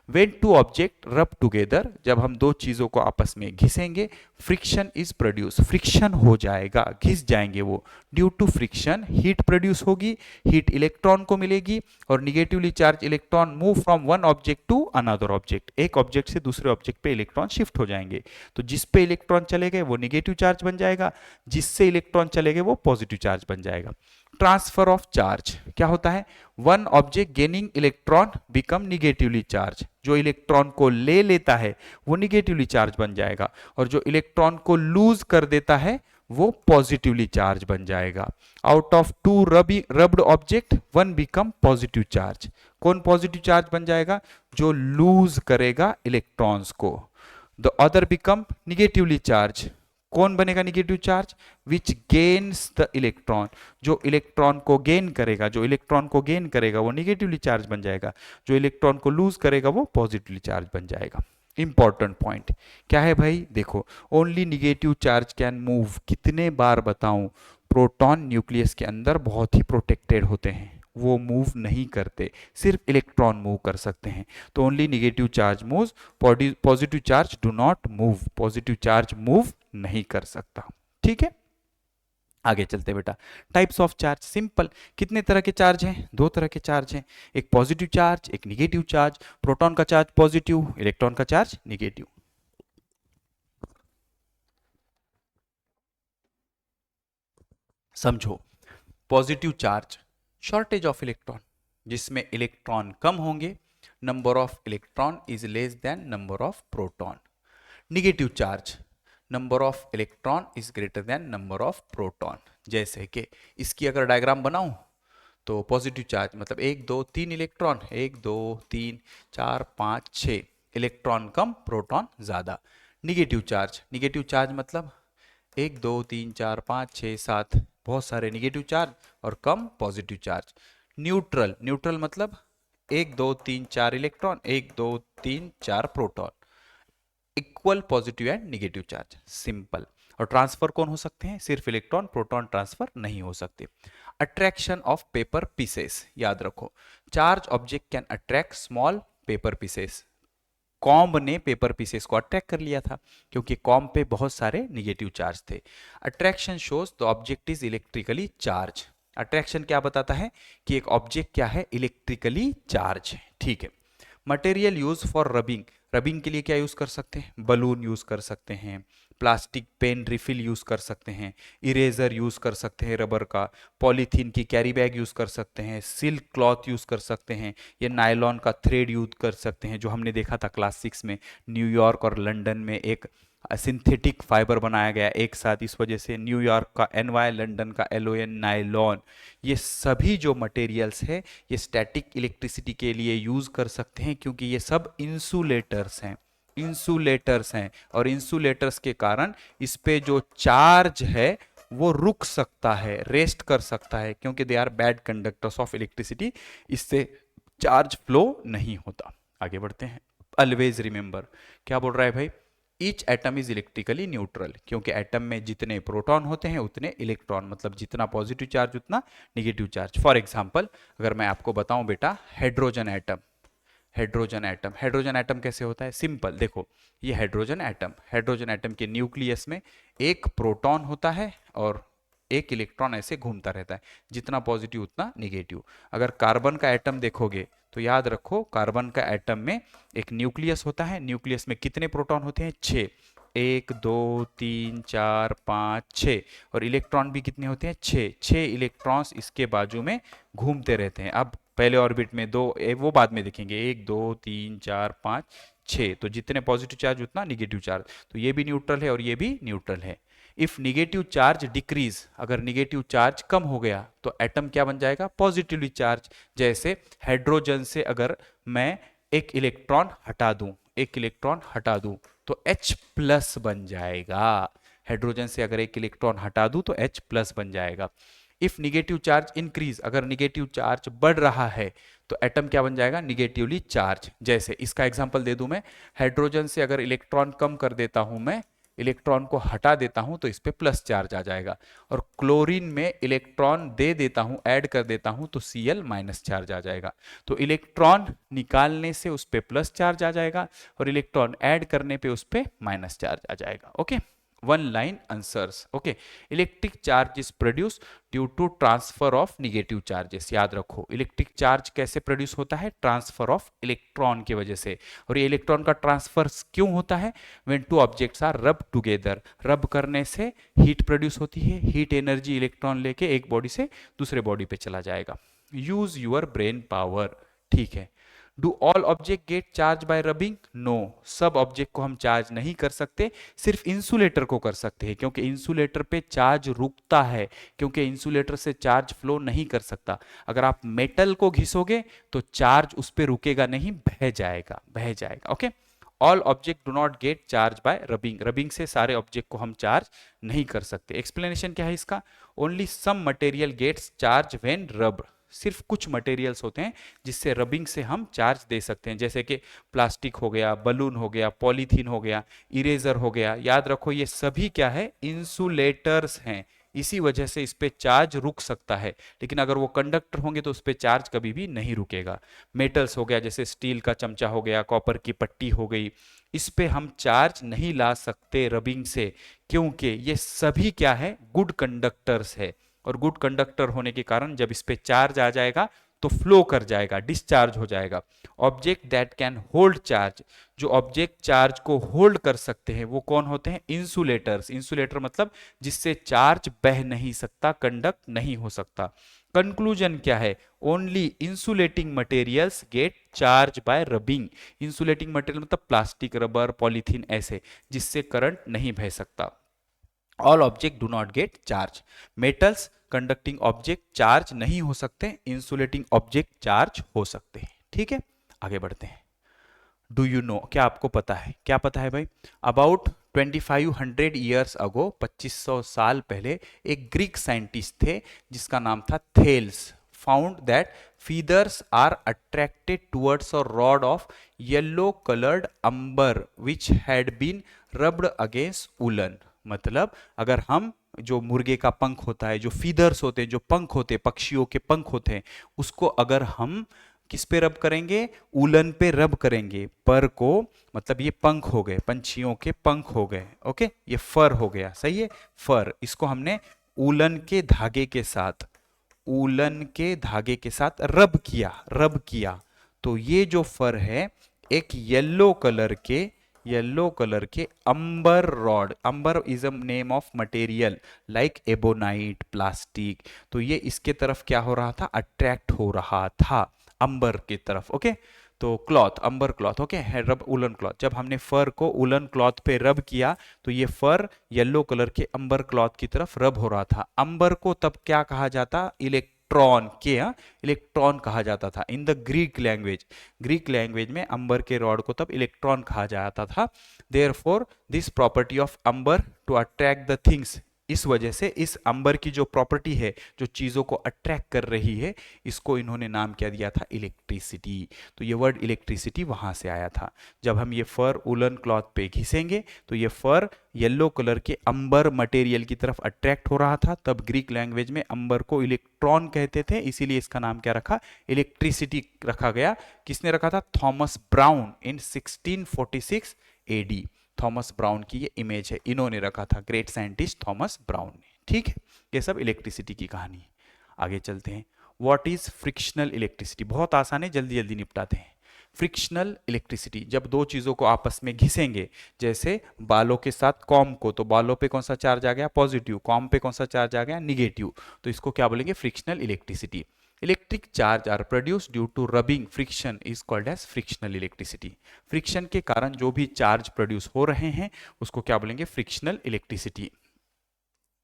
When two objects rub together, जब हम दो चीजों को आपस में घिसेंगे, फ्रिक्शन इज प्रोड्यूस, फ्रिक्शन हो जाएगा, घिस जाएंगे वो। Due to friction heat produce होगी, हीट इलेक्ट्रॉन को मिलेगी, और negatively charge electron move from one object to another object, एक ऑब्जेक्ट से दूसरे ऑब्जेक्ट पे इलेक्ट्रॉन शिफ्ट हो जाएंगे। तो जिस पे इलेक्ट्रॉन चले गए वो निगेटिव चार्ज बन जाएगा, जिससे इलेक्ट्रॉन चले गए वो पॉजिटिव चार्ज बन जाएगा। ट्रांसफर ऑफ चार्ज क्या होता है, one object gaining electron become negatively charge, जो इलेक्ट्रॉन को ले लेता है वो निगेटिवली चार्ज बन जाएगा, और जो इलेक्ट्रॉन को लूज कर देता है वो पॉजिटिवली चार्ज बन जाएगा। Out of two rubbed object one become positive charge, कौन पॉजिटिव चार्ज बन जाएगा, जो लूज करेगा इलेक्ट्रॉन्स को। The other become negatively charge, कौन बनेगा negative charge, which gains the electron, जो इलेक्ट्रॉन को गेन करेगा, जो इलेक्ट्रॉन को गेन करेगा वो निगेटिवली चार्ज बन जाएगा, जो इलेक्ट्रॉन को लूज करेगा वो पॉजिटिवली चार्ज बन जाएगा। इंपॉर्टेंट पॉइंट क्या है भाई, देखो, only negative charge can move, कितने बार बताऊं, प्रोटॉन न्यूक्लियस के अंदर बहुत ही प्रोटेक्टेड होते हैं, वो मूव नहीं करते, सिर्फ इलेक्ट्रॉन मूव कर सकते हैं। तो only negative charge move, positive charge do not move, positive charge move नहीं कर सकता। ठीक है, आगे चलते बेटा। टाइप्स ऑफ चार्ज, सिंपल, कितने तरह के चार्ज हैं, दो तरह के चार्ज हैं, एक पॉजिटिव चार्ज एक निगेटिव चार्ज। प्रोटॉन का चार्ज पॉजिटिव, इलेक्ट्रॉन का चार्ज निगेटिव। समझो, positive charge shortage of electron, जिसमें इलेक्ट्रॉन कम होंगे, number of electron is less than number of proton. Negative charge, number of electron is greater than number of proton. जैसे कि इसकी अगर diagram बनाऊं तो पॉजिटिव चार्ज मतलब 1 2 3 इलेक्ट्रॉन, 1 2 3 4 5 6, इलेक्ट्रॉन कम proton ज़्यादा। निगेटिव चार्ज मतलब 1 2 3 4 5 6 7, बहुत सारे निगेटिव चार्ज और कम पॉजिटिव चार्ज। न्यूट्रल मतलब 1 2 3 4 electron, 1 2 3 4 proton, equal positive and negative charge, simple. और ट्रांसफर कौन हो सकते हैं, सिर्फ इलेक्ट्रॉन, प्रोटॉन ट्रांसफर नहीं हो सकते। अट्रैक्शन ऑफ पेपर पीसेस, याद रखो, charge object can attract small paper pieces. Comb ने पेपर पीसेस को अट्रैक्ट कर लिया था क्योंकि कॉम्ब पे बहुत सारे निगेटिव चार्ज थे। Attraction shows the object is electrically charge, attraction क्या बताता है कि एक ऑब्जेक्ट क्या है, इलेक्ट्रिकली चार्ज है। ठीक है, material use for rubbing, rubbing के लिए क्या यूज कर सकते हैं, बलून यूज कर सकते हैं, प्लास्टिक पेन रिफिल यूज कर सकते हैं, इरेजर यूज कर सकते हैं रबर का, पॉलीथीन की कैरी बैग यूज कर सकते हैं, सिल्क क्लॉथ यूज कर सकते हैं, या नायलॉन का थ्रेड यूज कर सकते हैं, जो हमने देखा था क्लास 6 में, न्यूयॉर्क और लंदन में एक सिंथेटिक फाइबर बनाया गया एक साथ, इस वजह से न्यूयॉर्क का NY, लंदन का LON, नायलॉन। ये सभी जो मटेरियल्स है ये स्टैटिक इलेक्ट्रिसिटी के लिए यूज कर सकते हैं क्योंकि ये सब इंसुलेटर्स हैं और इंसुलेटर्स के कारण इस पे जो चार्ज है वो रुक सकता है, रेस्ट कर सकता है, क्योंकि they are bad conductors of electricity, इससे चार्ज फ्लो नहीं होता। आगे बढ़ते हैं। ऑलवेज रिमेंबर, क्या बोल रहा है भाई, each atom is electrically neutral, क्योंकि एटम में जितने प्रोटॉन होते हैं उतने इलेक्ट्रॉन, मतलब जितना पॉजिटिव चार्ज उतना निगेटिव चार्ज। फॉर एग्जांपल अगर मैं आपको बताऊं बेटा, हाइड्रोजन एटम कैसे होता है, सिंपल, देखो ये हाइड्रोजन एटम के न्यूक्लियस में एक प्रोटॉन होता है और एक इलेक्ट्रॉन ऐसे घूमता रहता है, जितना पॉजिटिव उतना निगेटिव। अगर कार्बन का एटम देखोगे तो याद रखो, कार्बन का एटम में एक न्यूक्लियस होता है, न्यूक्लियस में कितने प्रोटॉन होते हैं, 6, 1 2 3 4 5 6, और इलेक्ट्रॉन भी कितने होते हैं, 6 इलेक्ट्रॉन्स इसके बाजू में घूमते रहते हैं। अब पहले ऑर्बिट में दो, वो बाद में देखेंगे, 1 2 3 4 5 6, तो जितने पॉजिटिव चार्ज उतना निगेटिव चार्ज, तो ये भी न्यूट्रल है और ये भी न्यूट्रल है। इफ निगेटिव चार्ज डिक्रीज, अगर निगेटिव चार्ज कम हो गया तो एटम क्या बन जाएगा, पॉजिटिवली चार्ज। जैसे हाइड्रोजन से अगर मैं एक इलेक्ट्रॉन हटा दूं, एक इलेक्ट्रॉन हटा दूं तो H प्लस बन जाएगा। हाइड्रोजन से अगर एक इलेक्ट्रॉन हटा दूं तो H प्लस बन जाएगा। इफ निगेटिव चार्ज इंक्रीज, अगर निगेटिव चार्ज बढ़ रहा है तो एटम क्या बन जाएगा, निगेटिवली चार्ज। जैसे इसका एग्जांपल दे दूं मैं, हाइड्रोजन से अगर इलेक्ट्रॉन कम कर देता हूं मैं, इलेक्ट्रॉन को हटा देता हूं तो इस पे प्लस चार्ज आ जाएगा। और क्लोरीन में इलेक्ट्रॉन दे देता हूं, ऐड कर देता हूं तो Cl माइनस चार्ज आ जाएगा। तो इलेक्ट्रॉन निकालने से उस पे प्लस चार्ज आ जाएगा और इलेक्ट्रॉन ऐड करने पे उस पे माइनस चार्ज आ जाएगा। Okay, one line answers. Okay, electric charge is produce due to transfer of negative charges. याद रखो, इलेक्ट्रिक चार्ज कैसे प्रोड्यूस होता है, ट्रांसफर ऑफ इलेक्ट्रॉन की वजह से। और ये इलेक्ट्रॉन का ट्रांसफर क्यों होता है, व्हेन टू ऑब्जेक्ट्स आर रब टुगेदर, रब करने से हीट प्रोड्यूस होती है, हीट एनर्जी इलेक्ट्रॉन लेके एक बॉडी से दूसरे बॉडी पे चला जाएगा। यूज यूर ब्रेन पावर, ठीक है। Do all object get charge by rubbing, no, सब ऑब्जेक्ट को हम चार्ज नहीं कर सकते, सिर्फ इंसुलेटर को कर सकते हैं, क्योंकि इंसुलेटर पे चार्ज रुकता है, क्योंकि इंसुलेटर से चार्ज फ्लो नहीं कर सकता। अगर आप मेटल को घिसोगे तो चार्ज उस पर रुकेगा नहीं, बह जाएगा, बह जाएगा। Okay, all object do not gate charge by rubbing, rubbing से सारे ऑब्जेक्ट को हम चार्ज नहीं कर सकते। एक्सप्लेनेशन क्या है इसका, only some material gets charge when rubbed, सिर्फ कुछ मटेरियल्स होते हैं जिससे रबिंग से हम चार्ज दे सकते हैं, जैसे कि प्लास्टिक हो गया, बलून हो गया, पॉलीथीन हो गया, इरेजर हो गया। याद रखो ये सभी क्या है, इंसुलेटर्स हैं, इसी वजह से इस पे चार्ज रुक सकता है। लेकिन अगर वो कंडक्टर होंगे तो उस पे चार्ज कभी भी नहीं रुकेगा। मेटल्स हो गया, जैसे स्टील का चमचा हो गया, कॉपर की पट्टी हो गई, इस पे हम चार्ज नहीं ला सकते रबिंग से, क्योंकि ये सभी क्या है, गुड कंडक्टर्स है। और गुड कंडक्टर होने के कारण जब इस पे चार्ज आ जाएगा तो फ्लो कर जाएगा, डिस्चार्ज हो जाएगा। Object that can hold charge, जो ऑब्जेक्ट चार्ज को होल्ड कर सकते हैं वो कौन होते हैं, इंसुलेटर्स। इंसुलेटर मतलब जिससे चार्ज बह नहीं सकता, कंडक्ट नहीं हो सकता। कंक्लूजन क्या है, only insulating materials gate charge by rubbing. Insulating material मतलब प्लास्टिक, रबर, पॉलीथीन, ऐसे जिससे करंट नहीं बह सकता। All object do not gate charge, metals conducting object charge नहीं हो सकते, इंसुलेटिंग ऑब्जेक्ट चार्ज हो सकते हैं। ठीक है, आगे बढ़ते हैं। डू यू नो, क्या आपको पता है, क्या पता है भाई, अबाउट 2500 ईयर्स अगो, 2500 साल पहले एक ग्रीक साइंटिस्ट थे जिसका नाम था Thales, found that feathers are attracted towards a rod of yellow colored umber which had been rubbed against woolen। मतलब अगर हम, जो मुर्गे का पंख होता है, जो फीदर्स होते हैं, जो पंख होते हैं, पक्षियों के पंख होते हैं, उसको अगर हम किस पे रब करेंगे, उलन पे रब करेंगे, पर को, मतलब ये पंख हो गए, पंछियों के पंख हो गए। ओके, ये फर हो गया, सही है, फर, इसको हमने उलन के धागे के साथ, उलन के धागे के साथ रब किया, रब किया, तो ये जो फर है एक येलो कलर के amber rod, amber is a name of material like ebonite, plastic, तो ये इसके तरफ क्या हो रहा था, अट्रैक्ट हो रहा था, अंबर की तरफ। ओके, तो क्लॉथ, अंबर क्लॉथ, ओके, रब उलन क्लॉथ, जब हमने फर को उलन क्लॉथ पे रब किया तो ये फर येलो कलर के अंबर क्लॉथ की तरफ रब हो रहा था। अंबर को तब क्या कहा जाता, इलेक्ट्रॉन के, इलेक्ट्रॉन कहा जाता था in the Greek language. Greek language में अंबर के रॉड को तब इलेक्ट्रॉन कहा जाता था। Therefore this property of amber to attract the things, इस वजह से इस अंबर की जो प्रॉपर्टी है, जो चीजों को अट्रैक्ट कर रही है, इसको इन्होंने नाम क्या दिया था, इलेक्ट्रिसिटी। तो ये वर्ड इलेक्ट्रिसिटी वहां से आया था। जब हम ये फर उलन क्लॉथ पे घिसेंगे तो ये फर येलो कलर के अंबर मटेरियल की तरफ अट्रैक्ट हो रहा था, तब ग्रीक लैंग्वेज में अंबर को इलेक्ट्रॉन कहते थे, इसीलिए इसका नाम क्या रखा, इलेक्ट्रिसिटी रखा गया। किसने रखा था, Thomas Browne in 1646 AD. Thomas Browne की ये इमेज है, इन्होंने रखा था, ग्रेट साइंटिस्ट थॉमस ब्राउन ने। ठीक है, ये सब इलेक्ट्रिसिटी की कहानी है। आगे चलते हैं। व्हाट इज फ्रिक्शनल इलेक्ट्रिसिटी, बहुत आसान है, जल्दी जल्दी निपटाते हैं। फ्रिक्शनल इलेक्ट्रिसिटी, जब दो चीजों को आपस में घिसेंगे, जैसे बालों के साथ कॉम को, तो बालों पे कौन सा चार्ज आ गया, पॉजिटिव, कॉम पे कौन सा चार्ज आ गया, निगेटिव, तो इसको क्या बोलेंगे, frictional electricity. Electric charge are produce due to rubbing friction is called as frictional electricity. Friction के कारण जो भी चार्ज प्रोड्यूस हो रहे हैं उसको क्या बोलेंगे, frictional electricity.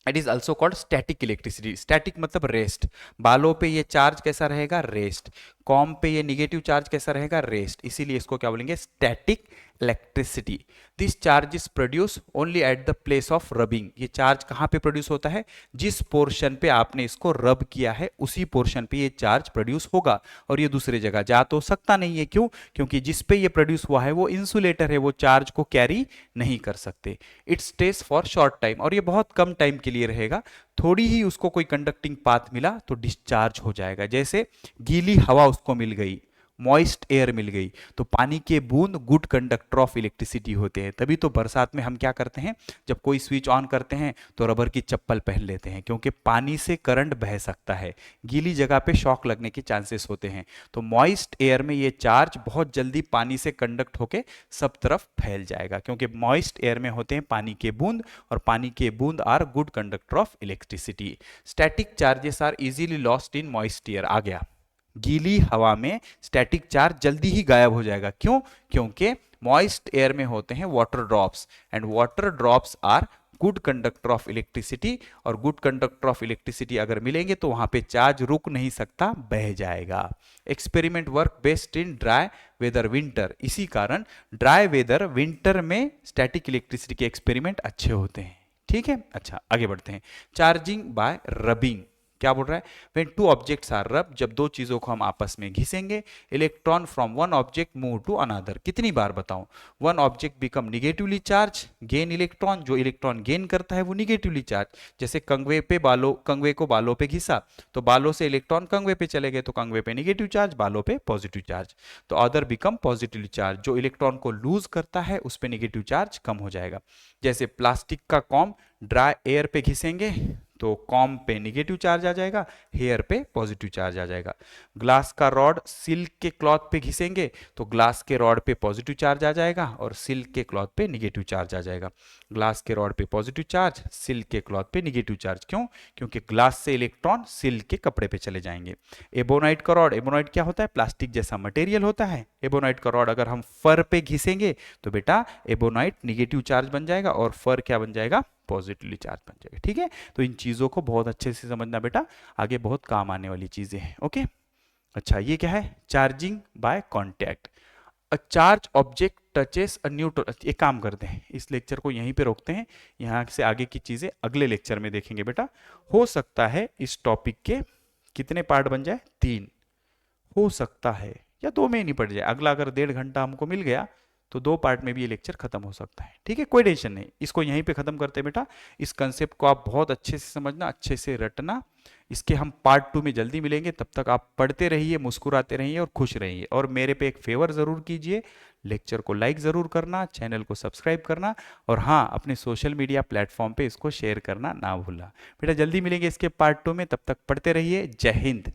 It is also called static electricity. Static मतलब रेस्ट, बालों पे ये चार्ज कैसा रहेगा, रेस्ट। कॉम पे ये निगेटिव चार्ज कैसा रहेगा, रेस्ट, इसीलिए इसको क्या बोलेंगे, static electricity. This charge is produce only at the place of rubbing. ये चार्ज कहाँ पे प्रोड्यूस होता है, जिस पोर्शन पे आपने इसको रब किया है उसी पोर्शन पे ये चार्ज प्रोड्यूस होगा, और ये दूसरे जगह जा तो सकता नहीं है। क्यों, क्योंकि जिस पे ये प्रोड्यूस हुआ है वो इंसुलेटर है, वो चार्ज को कैरी नहीं कर सकते। It stage for short time, और ये बहुत कम टाइम के लिए रहेगा। थोड़ी ही उसको कोई कंडक्टिंग पाथ मिला तो डिस्चार्ज हो जाएगा। जैसे गीली हवा उसको मिल गई, मॉइस्ट एयर मिल गई, तो पानी के बूंद गुड कंडक्टर ऑफ इलेक्ट्रिसिटी होते हैं। तभी तो बरसात में हम क्या करते हैं, जब कोई स्विच ऑन करते हैं तो रबर की चप्पल पहन लेते हैं, क्योंकि पानी से करंट बह सकता है, गीली जगह पे शॉक लगने के चांसेस होते हैं। तो मॉइस्ट एयर में ये चार्ज बहुत जल्दी पानी से कंडक्ट होके सब तरफ फैल जाएगा, क्योंकि मॉइस्ट एयर में होते हैं पानी के बूंद, और पानी के बूंद are good conductor of electricity. Static charges are easily lost in moist air. आ गया, गीली हवा में स्टैटिक चार्ज जल्दी ही गायब हो जाएगा। क्यों, क्योंकि मॉइस्ट एयर में होते हैं water drops, and water drops are good conductor of electricity, और गुड कंडक्टर ऑफ इलेक्ट्रिसिटी अगर मिलेंगे तो वहां पे चार्ज रुक नहीं सकता, बह जाएगा। Experiment work best in dry weather winter. इसी कारण ड्राई वेदर विंटर में स्टैटिक इलेक्ट्रिसिटी के एक्सपेरिमेंट अच्छे होते हैं। ठीक है, अच्छा आगे बढ़ते हैं। चार्जिंग बाय रबिंग, क्या बोल रहा है, व्हेन टू ऑब्जेक्ट्स आर रब, जब दो चीजों को हम आपस में घिसेंगे, electron from one object move to another. कितनी बार बताऊं, one object become negatively charge, gain electron, जो इलेक्ट्रॉन गेन करता है वो निगेटिवली चार्ज। जैसे कंगवे पे बालों, कंगवे को बालों पे घिसा तो बालों से इलेक्ट्रॉन कंगवे पे चले गए, तो कंगवे पे निगेटिव चार्ज, बालों पे पॉजिटिव चार्ज। तो अदर बिकम पॉजिटिवली चार्ज, जो इलेक्ट्रॉन को लूज करता है उस पे निगेटिव चार्ज कम हो जाएगा। जैसे प्लास्टिक का कॉम ड्राई एयर पे घिसेंगे तो कॉम पे निगेटिव चार्ज आ जाएगा, हेयर पे पॉजिटिव चार्ज आ जाएगा। ग्लास का रॉड सिल्क के क्लॉथ पे घिसेंगे तो ग्लास के रॉड पे पॉजिटिव चार्ज आ जाएगा और सिल्क के क्लॉथ पे निगेटिव चार्ज आ जाएगा। ग्लास के रॉड पे पॉजिटिव चार्ज, सिल्क के क्लॉथ पे निगेटिव चार्ज। क्यों, क्योंकि ग्लास से इलेक्ट्रॉन सिल्क के कपड़े पे चले जाएंगे। एबोनाइट का रॉड, एबोनाइट क्या होता है, प्लास्टिक जैसा मटेरियल होता है। एबोनाइट का रॉड अगर हम फर पे घिसेंगे तो बेटा एबोनाइट निगेटिव चार्ज बन जाएगा और फर क्या बन जाएगा, पॉजिटिवली चार्ज बन जाएगा। ठीक है, तो इन चीजों को बहुत अच्छे से समझना बेटा, आगे बहुत काम आने वाली चीजें हैं। ओके, अच्छा ये क्या है, charging by contact. A charge object touches a neutral. एक काम करते हैं, इस लेक्चर को यहीं पे रोकते हैं, यहाँ से आगे की चीजें अगले लेक्चर में देखेंगे बेटा। हो सकता है इस टॉपिक के कितने पार्ट बन जाए, 3 हो सकता है, या 2 में ही निपट जाए। अगला अगर 1.5 घंटा हमको मिल गया तो 2 पार्ट में भी ये लेक्चर खत्म हो सकता है। ठीक है, कोई टेंशन नहीं, इसको यहीं पे खत्म करते हैं बेटा। इस कंसेप्ट को आप बहुत अच्छे से समझना, अच्छे से रटना। इसके हम पार्ट 2 में जल्दी मिलेंगे, तब तक आप पढ़ते रहिए, मुस्कुराते रहिए और खुश रहिए। और मेरे पे एक फेवर जरूर कीजिए, लेक्चर को लाइक जरूर करना, चैनल को सब्सक्राइब करना, और हाँ अपने सोशल मीडिया प्लेटफॉर्म पे इसको शेयर करना ना भूलना। बेटा जल्दी मिलेंगे इसके पार्ट 2 में, तब तक पढ़ते रहिए। जय हिंद।